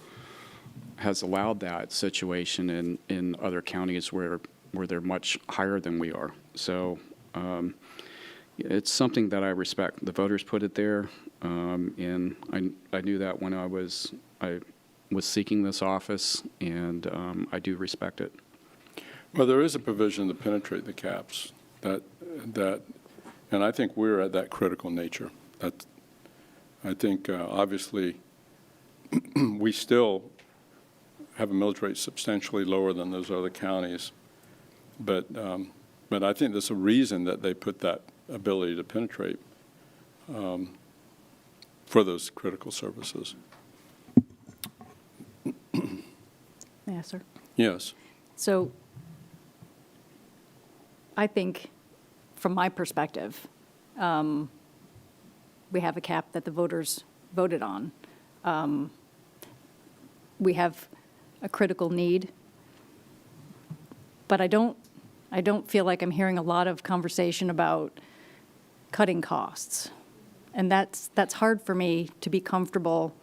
allowed that situation in other counties where they're much higher than we are. So it's something that I respect. The voters put it there, and I knew that when I was seeking this office, and I do respect it. Well, there is a provision to penetrate the caps. And I think we're at that critical nature. I think obviously we still have a millage rate substantially lower than those other counties, but I think there's a reason that they put that ability to penetrate for those critical services. May I, sir? Yes. So I think, from my perspective, we have a cap that the voters voted on. We have a critical need, but I don't feel like I'm hearing a lot of conversation about cutting costs. And that's hard for me to be comfortable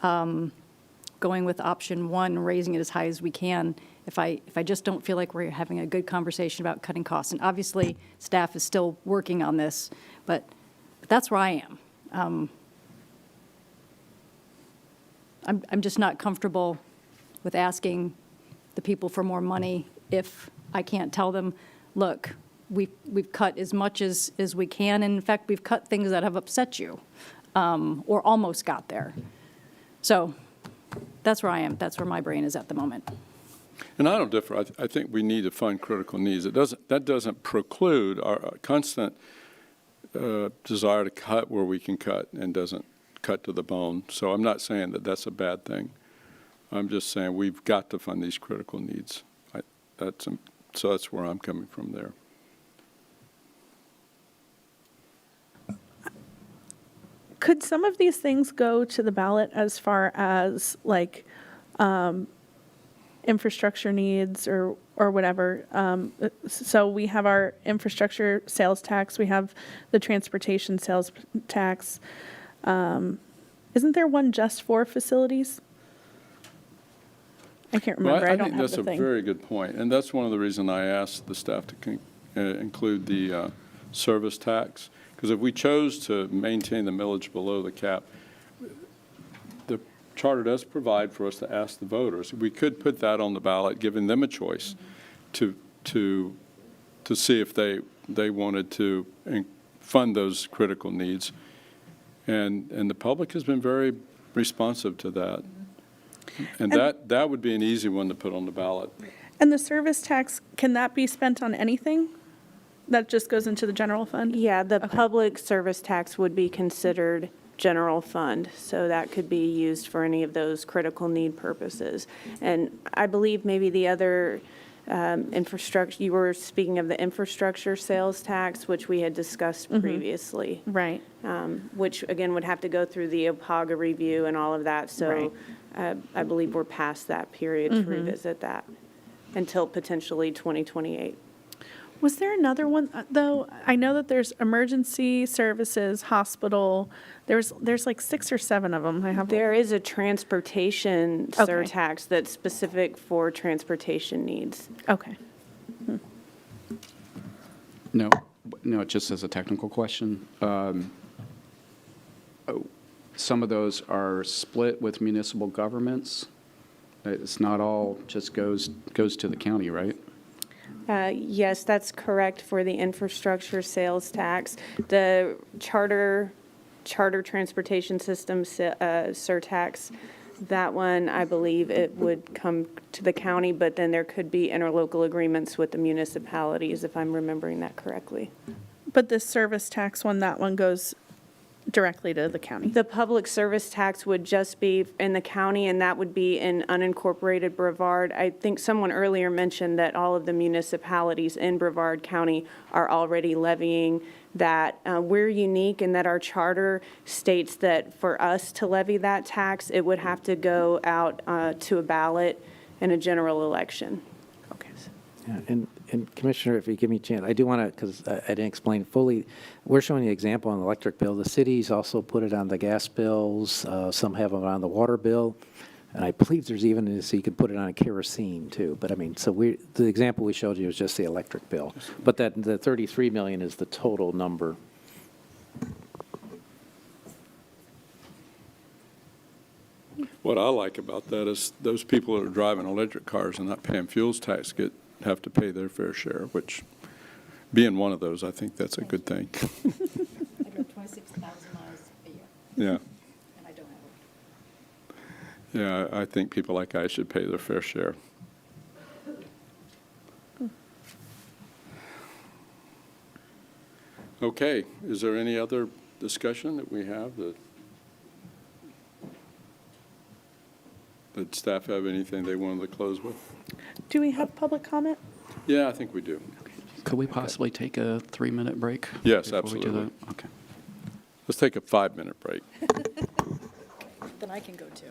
going with option 1, raising it as high as we can, if I just don't feel like we're having a good conversation about cutting costs. And obviously, staff is still working on this, but that's where I am. I'm just not comfortable with asking the people for more money if I can't tell them, look, we've cut as much as we can, and in fact, we've cut things that have upset you, or almost got there. So that's where I am. That's where my brain is at the moment. And I don't differ. I think we need to fund critical needs. That doesn't preclude our constant desire to cut where we can cut and doesn't cut to the bone. So I'm not saying that that's a bad thing. I'm just saying we've got to fund these critical needs. So that's where I'm coming from there. Could some of these things go to the ballot as far as like infrastructure needs or whatever? So we have our infrastructure sales tax, we have the transportation sales tax. Isn't there one just for facilities? I can't remember. I don't think have that's the a thing. very good point, and that's one of the reasons I asked the staff to include the service tax, because if we chose to maintain the millage below the cap, the charter does provide for us to ask the voters. We could put that on the ballot, giving them a choice to see if they wanted to fund those critical needs, and the public has been very responsive to that. And that would be an easy one to put on the ballot. And the service tax, can that be spent on anything? That just goes into the general fund? Yeah, the public service tax would be considered general fund, so that could be used for any of those critical need purposes. And I believe maybe the other infrastructure, you were speaking of the infrastructure sales tax, which we had discussed previously. Right. Which, again, would have to go through the OPAGA review and all of that. So I believe we're past that period to revisit that until potentially 2028. Was there another one, though? I know that there's emergency services, hospital, there's like 6 or 7 of them. There is a transportation surtax that's specific for transportation needs. Okay. No, just as a technical question. Some of those are split with municipal governments. It's not all just goes to the county, right? Yes, that's correct for the infrastructure sales tax. The charter transportation system surtax, that one, I believe it would come to the county, but then there could be interlocal agreements with the municipalities, if I'm remembering that correctly. But the service tax one, that one goes directly to the county? The public service tax would just be in the county, and that would be in unincorporated Brevard. I think someone earlier mentioned that all of the municipalities in Brevard County are already levying that. We're unique in that our charter states that for us to levy that tax, it would have to go out to a ballot in a general election. Okay. Yeah, and Commissioner, if you give me a chance, I do want to, because I didn't explain fully, we're showing the example on the electric bill. The cities also put it on the gas bills. Some have it on the water bill. And I believe there's even, so you could put it on a kerosene too. But I mean, so the example we showed you is just the electric bill. But that the 33 million is the total number. What I like about that is those people that are driving electric cars and not paying fuels tax have to pay their fair share, which, being one of those, I think that's a good thing. I drove 26,000 miles a year, Yeah, and I don't have yeah, I think people like I should pay their fair share. Okay, is there any other discussion that we have that staff have anything they wanted to close with? Do we have public comment? Yeah, I think we do. Could we possibly take a 3-minute break? Yes, before we do absolutely. that? Okay. Let's take a 5-minute break. Then I can go too.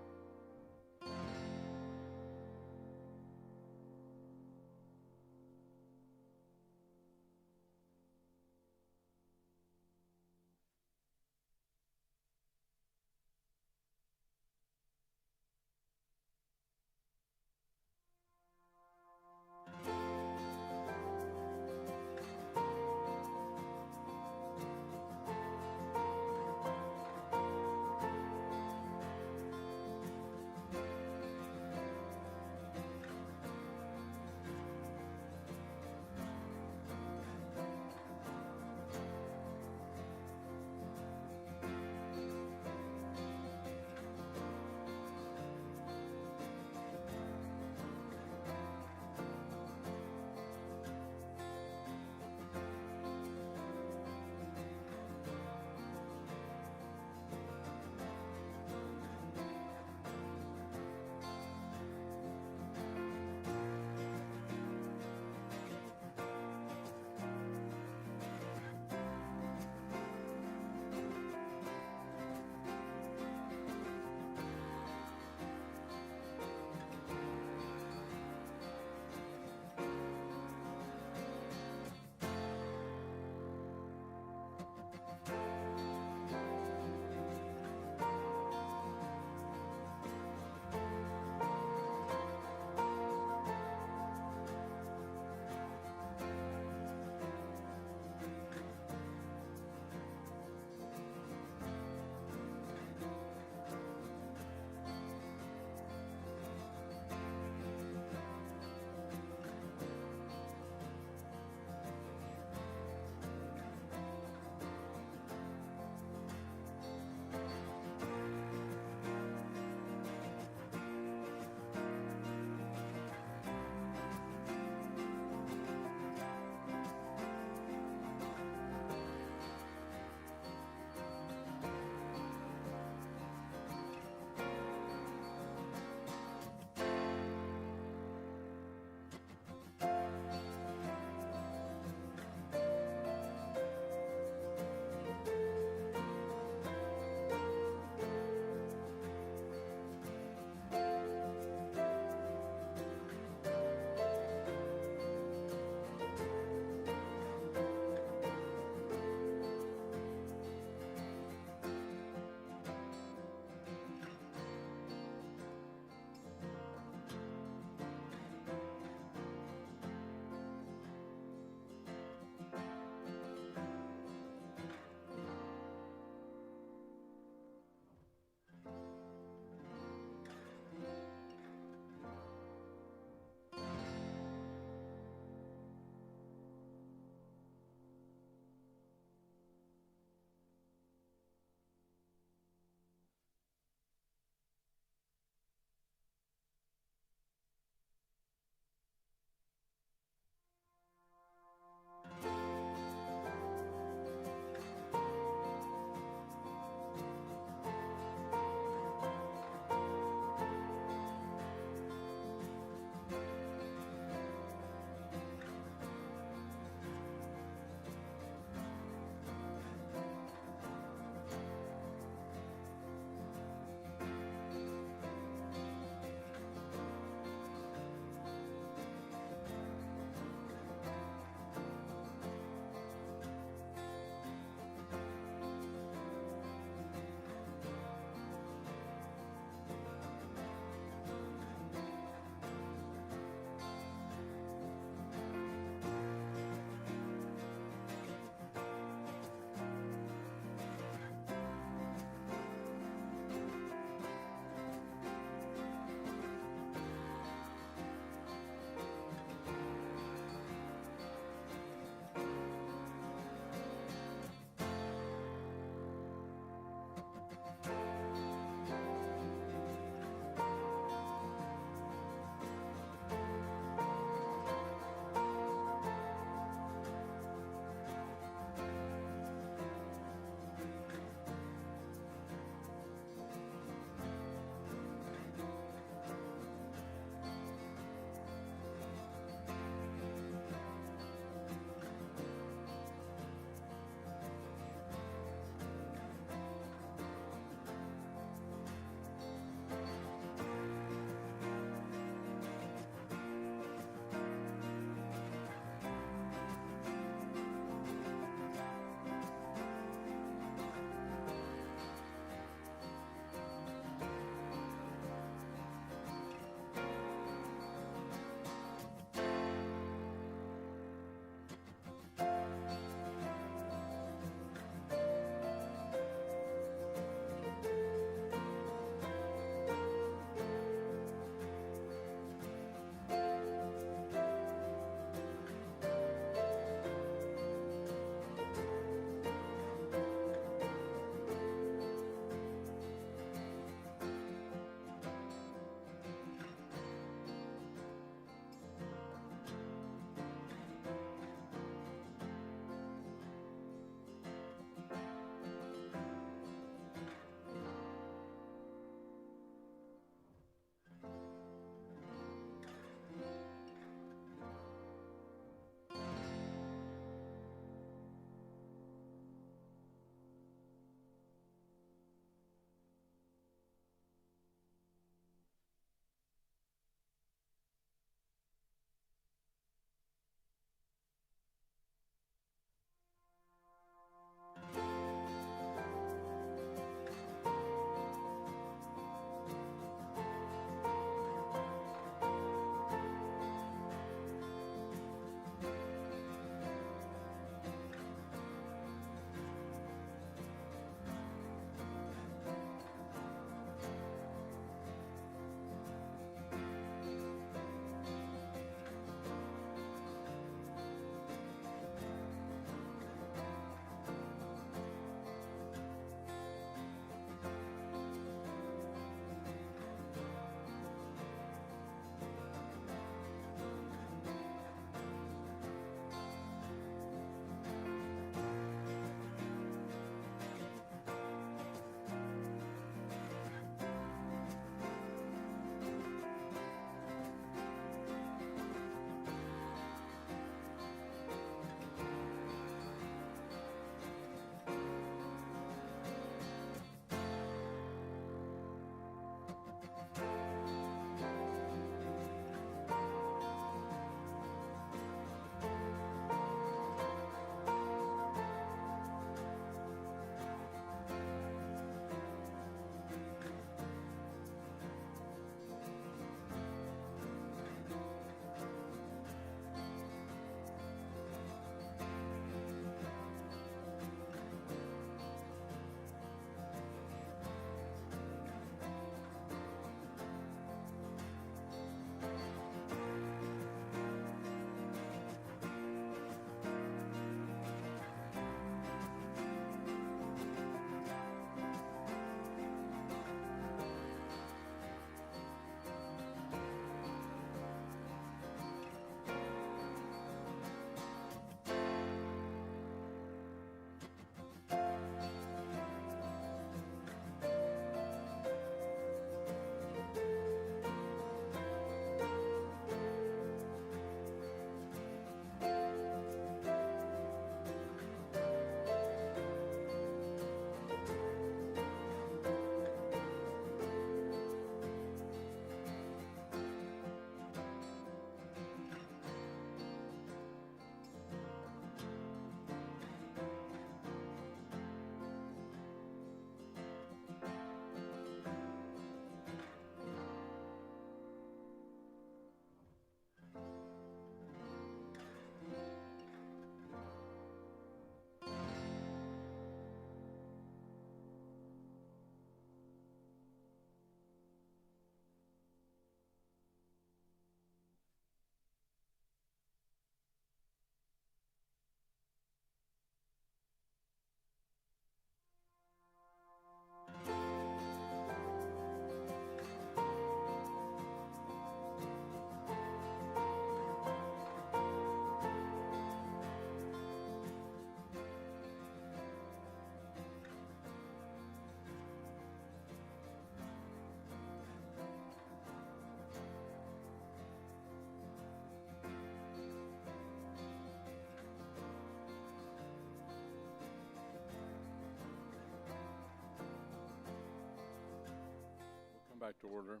back to order.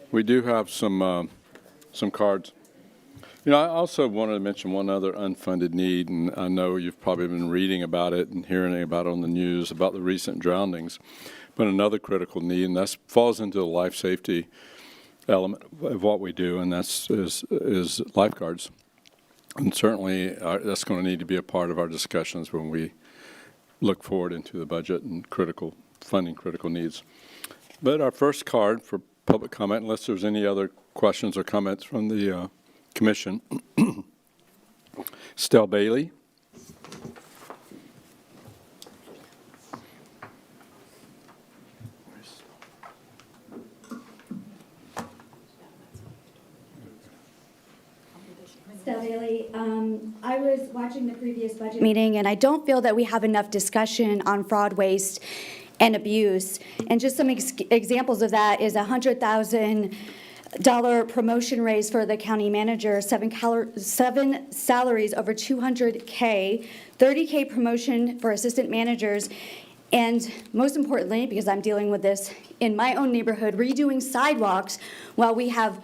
We do have some cards. You know, I also wanted to mention one other unfunded need, and I know you've probably been reading about it and hearing about it on the news about the recent drownings, but another critical need, and that falls into the life safety element of what we do, and is lifeguards. And certainly that's going to need to be a part of our discussions when we look forward into the budget and funding critical needs. But our first card for public comment, unless there's any other questions or comments from the Commission. Stell Bailey. Stell Bailey, I was watching the previous budget meeting, and I don't feel that we have enough discussion on fraud, waste, and abuse. And just some examples of that is $100,000 promotion raise for the county manager, 7 salaries over $200K, $30K promotion for assistant managers, and most importantly, because I'm dealing with this in my own neighborhood, redoing sidewalks while we have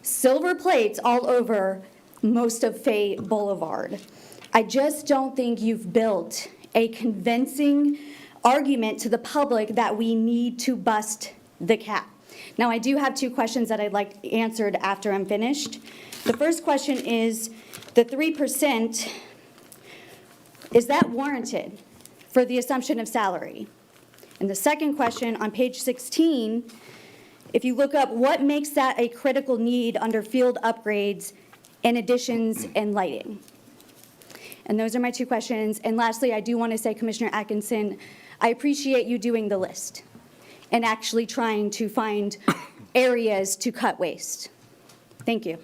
silver plates all over most of Fay Boulevard. I just don't think you've built a convincing argument to the public that we need to bust the cap. Now, I do have 2 questions that I'd like answered after I'm finished. The first question is, the 3%, is that warranted for the assumption of salary? And the second question, on page 16, if you look up what makes that a critical need under field upgrades and additions and lighting. And those are my 2 questions. And lastly, I do want to say, Commissioner Atkinson, I appreciate you doing the list and actually trying to find areas to cut waste. Thank you.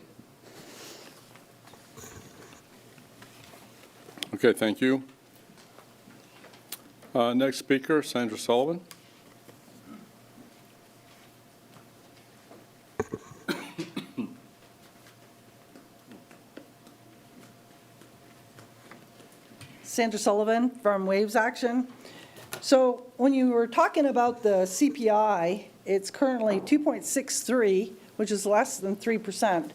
Okay, thank you. Next speaker, Sandra Sullivan. Sandra Sullivan from Waves Action. So when you were talking about the CPI, it's currently 2.63, which is less than 3%.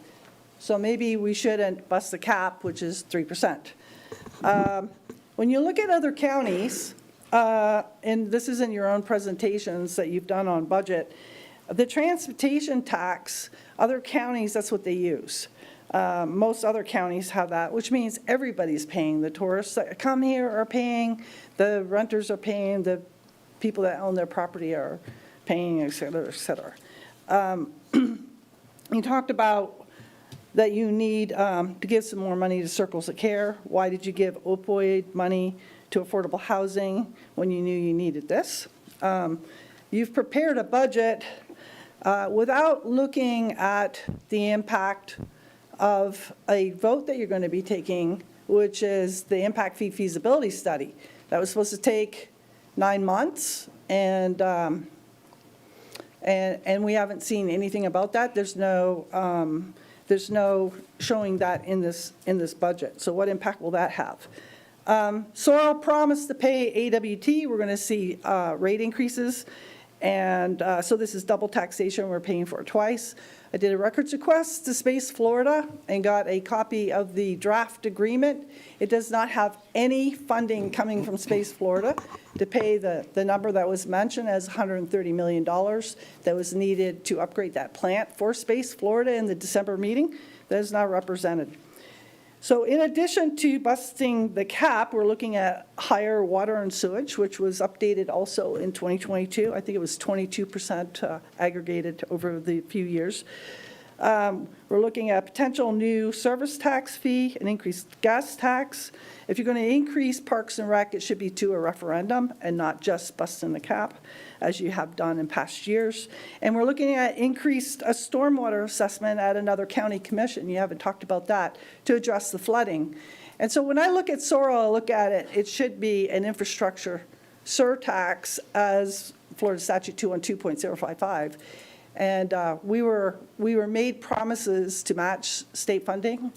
So maybe we shouldn't bust the cap, which is 3%. When you look at other counties, and this is in your own presentations that you've done on budget, the transportation tax, other counties, that's what they use. Most other counties have that, which means everybody's paying. The tourists that come here are paying, the renters are paying, the people that own their property are paying, et cetera, et cetera. You talked about that you need to give some more money to Circles of Care. Why did you give opioid money to affordable housing when you knew you needed this? You've prepared a budget without looking at the impact of a vote that you're going to be taking, which is the impact fee feasibility study. That was supposed to take 9 months, and we haven't seen anything about that. There's no showing that in this budget. So what impact will that have? Sorrel promised to pay AWT. We're going to see rate increases, and so this is double taxation. We're paying for it twice. I did a records request to Space Florida and got a copy of the draft agreement. It does not have any funding coming from Space Florida to pay the number that was mentioned as $130 million that was needed to upgrade that plant for Space Florida in the December meeting. That is not represented. So in addition to busting the cap, we're looking at higher water and sewage, which was updated also in 2022. I think it was 22% aggregated over the few years. We're looking at potential new service tax fee, an increased gas tax. If you're going to increase Parks and Rec, it should be to a referendum and not just busting the cap, as you have done in past years. And we're looking at increased a stormwater assessment at another county commission. You haven't talked about that, to address the flooding. And so when I look at Sorrel, I look at it, it should be an infrastructure surtax as Florida Statute 212.055. And we were made promises to match state funding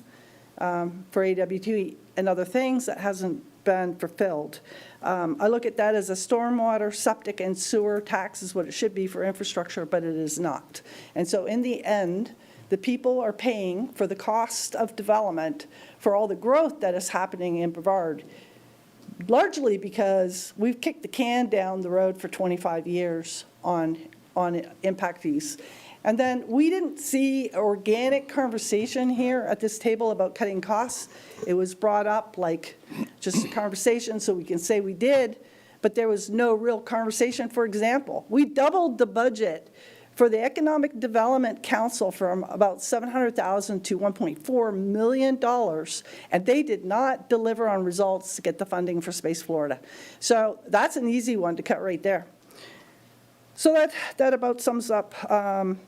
for AWT and other things. That hasn't been fulfilled. I look at that as a stormwater, septic, and sewer tax is what it should be for infrastructure, but it is not. And so in the end, the people are paying for the cost of development for all the growth that is happening in Brevard, largely because we've kicked the can down the road for 25 years on impact fees. And then we didn't see organic conversation here at this table about cutting costs. It was brought up like just a conversation so we can say we did, but there was no real conversation. For example, we doubled the budget for the Economic Development Council from about $700,000 to $1.4 million, and they did not deliver on results to get the funding for Space Florida. So that's an easy one to cut right there. So that about sums up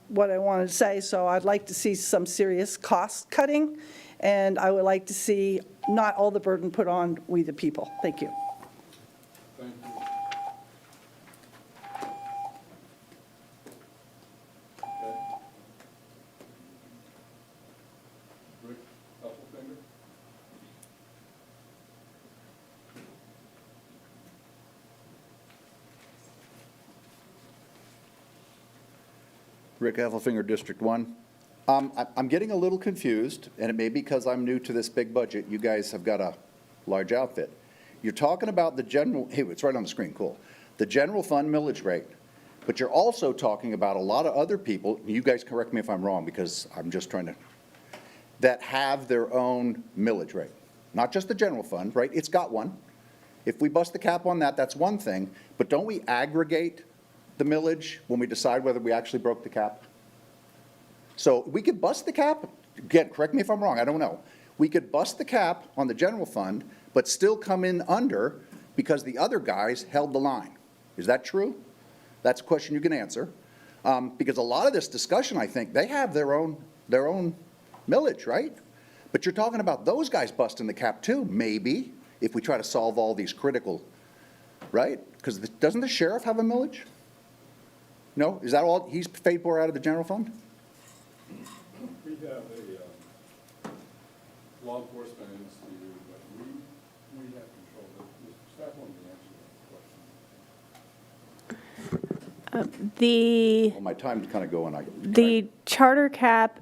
what I wanted to say. So I'd like to see some serious cost cutting, and I would like to see not all the burden put on we the people. Thank you. Thank you. Okay. Rick Heffelfinger? Rick Heffelfinger, District 1. I'm getting a little confused, and it may be because I'm new to this big budget. You guys have got a large outfit. You're talking about the general, hey, it's right on the screen, cool. The general fund millage rate, but you're also talking about a lot of other people, you guys correct me if I'm wrong because I'm just trying to, that have their own millage rate. Not just the general fund, right? It's got one. If we bust the cap on that, that's one thing, but don't we aggregate the millage when we decide whether we actually broke the cap? So we could bust the cap, again, correct me if I'm wrong, I don't know. We could bust the cap on the general fund, but still come in under because the other guys held the line. Is that true? That's a question you can answer. Because a lot of this discussion, I think, they have their own millage, right? But you're talking about those guys busting the cap too, maybe, if we try to solve all these critical, right? Because doesn't the sheriff have a millage? No? Is that all he's paid for out of the general fund? We have a law enforcement institute, but we have control of it. Mr. Staff wanted to answer that question. Well, my time's kind of going. The charter cap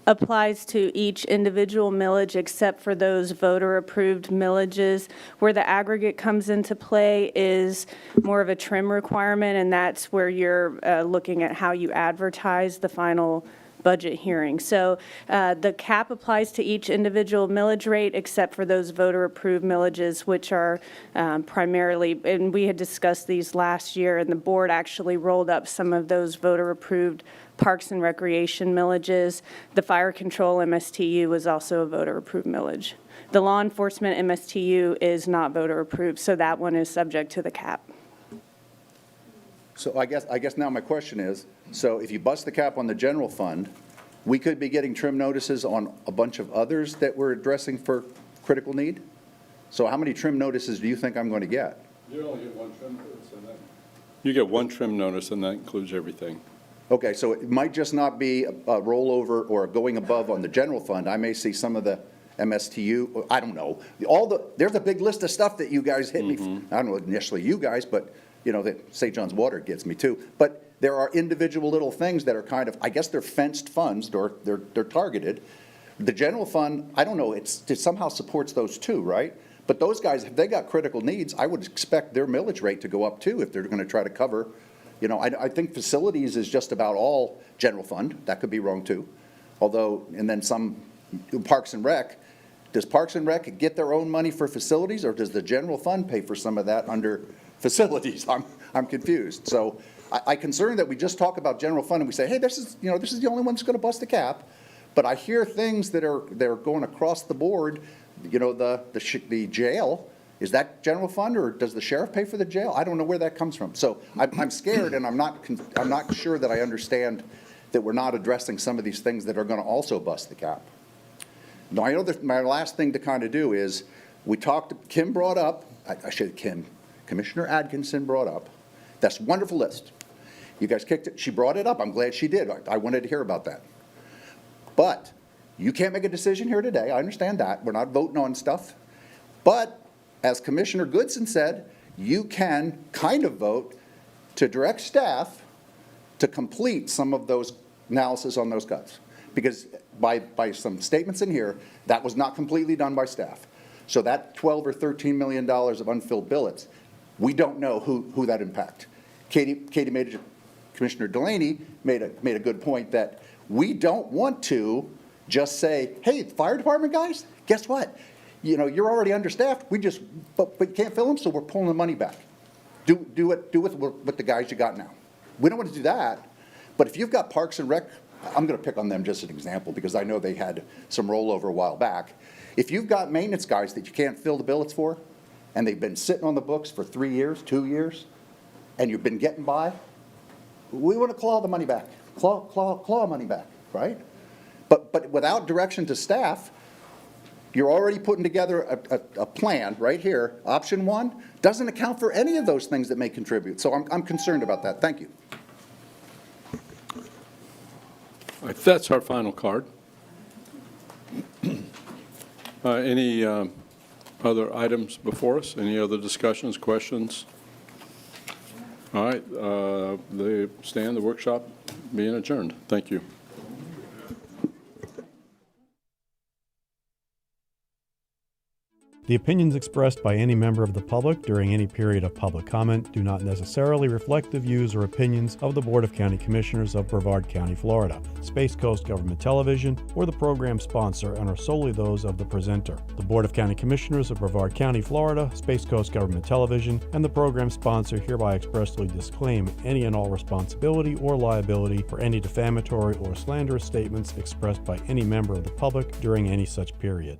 applies to each individual millage except for those voter-approved millages. Where the aggregate comes into play is more of a trim requirement, and that's where you're looking at how you advertise the final budget hearing. So the cap applies to each individual millage rate except for those voter-approved millages, which are primarily, and we had discussed these last year, and the board actually rolled up some of those voter-approved parks and recreation millages. The fire control MSTU was also a voter-approved millage. The law enforcement MSTU is not voter-approved, so that one is subject to the cap. So I guess now my question is, so if you bust the cap on the general fund, we could be getting trim notices on a bunch of others that we're addressing for critical need? So how many trim notices do you think I'm going to get? You only get one trim notice, and that. You get one trim notice, and that includes everything. Okay, so it might just not be a rollover or going above on the general fund. I may see some of the MSTU, I don't know. There's a big list of stuff that you guys hit me. I don't know initially you guys, but you know, that St. John's Water gets me too. But there are individual little things that are kind of, I guess they're fenced funds, or they're targeted. The general fund, I don't know, it somehow supports those too, right? But those guys, if they got critical needs, I would expect their millage rate to go up too if they're going to try to cover. You know, I think facilities is just about all general fund. That could be wrong too. Although, and then some Parks and Rec. Does Parks and Rec get their own money for facilities, or does the general fund pay for some of that under facilities? I'm confused. So I'm concerned that we just talk about general fund and we say, hey, this is the only one that's going to bust the cap. But I hear things that are going across the board. You know, the jail. Is that general fund, or does the sheriff pay for the jail? I don't know where that comes from. So I'm scared, and I'm not sure that I understand that we're not addressing some of these things that are going to also bust the cap. Now, I know that my last thing to kind of do is, Kim brought up, Commissioner Adkinson brought up, that's a wonderful list. You guys kicked it, she brought it up, I'm glad she did. I wanted to hear about that. But you can't make a decision here today, I understand that, we're not voting on stuff. But as Commissioner Goodson said, you can kind of vote to direct staff to complete some of those analysis on those cuts. Because by some statements in here, that was not completely done by staff. So that $12 or $13 million of unfilled billets, we don't know who that impact. Commissioner Delaney made a good point that we don't want to just say, hey, fire department guys, guess what? You know, you're already understaffed, but you can't fill them, so we're pulling the money back. Do it with the guys you got now. We don't want to do that, but if you've got Parks and Rec, I'm going to pick on them just as an example because I know they had some rollover a while back. If you've got maintenance guys that you can't fill the billets for, and they've been sitting on the books for 3 years, 2 years, and you've been getting by, we want to claw the money back, claw money back, right? But without direction to staff, you're already putting together a plan right here. Option 1 doesn't account for any of those things that may contribute. So I'm concerned about that. Thank you. All right, that's our final card. Any other items before us? Any other discussions, questions? All right, the workshop being adjourned. Thank you. The opinions expressed by any member of the public during any period of public comment do not necessarily reflect the views or opinions of the Board of County Commissioners of Brevard County, Florida, Space Coast Government Television, or the program sponsor, and are solely those of the presenter. The Board of County Commissioners of Brevard County, Florida, Space Coast Government Television, and the program sponsor hereby expressly disclaim any and all responsibility or liability for any defamatory or slanderous statements expressed by any member of the public during any such period.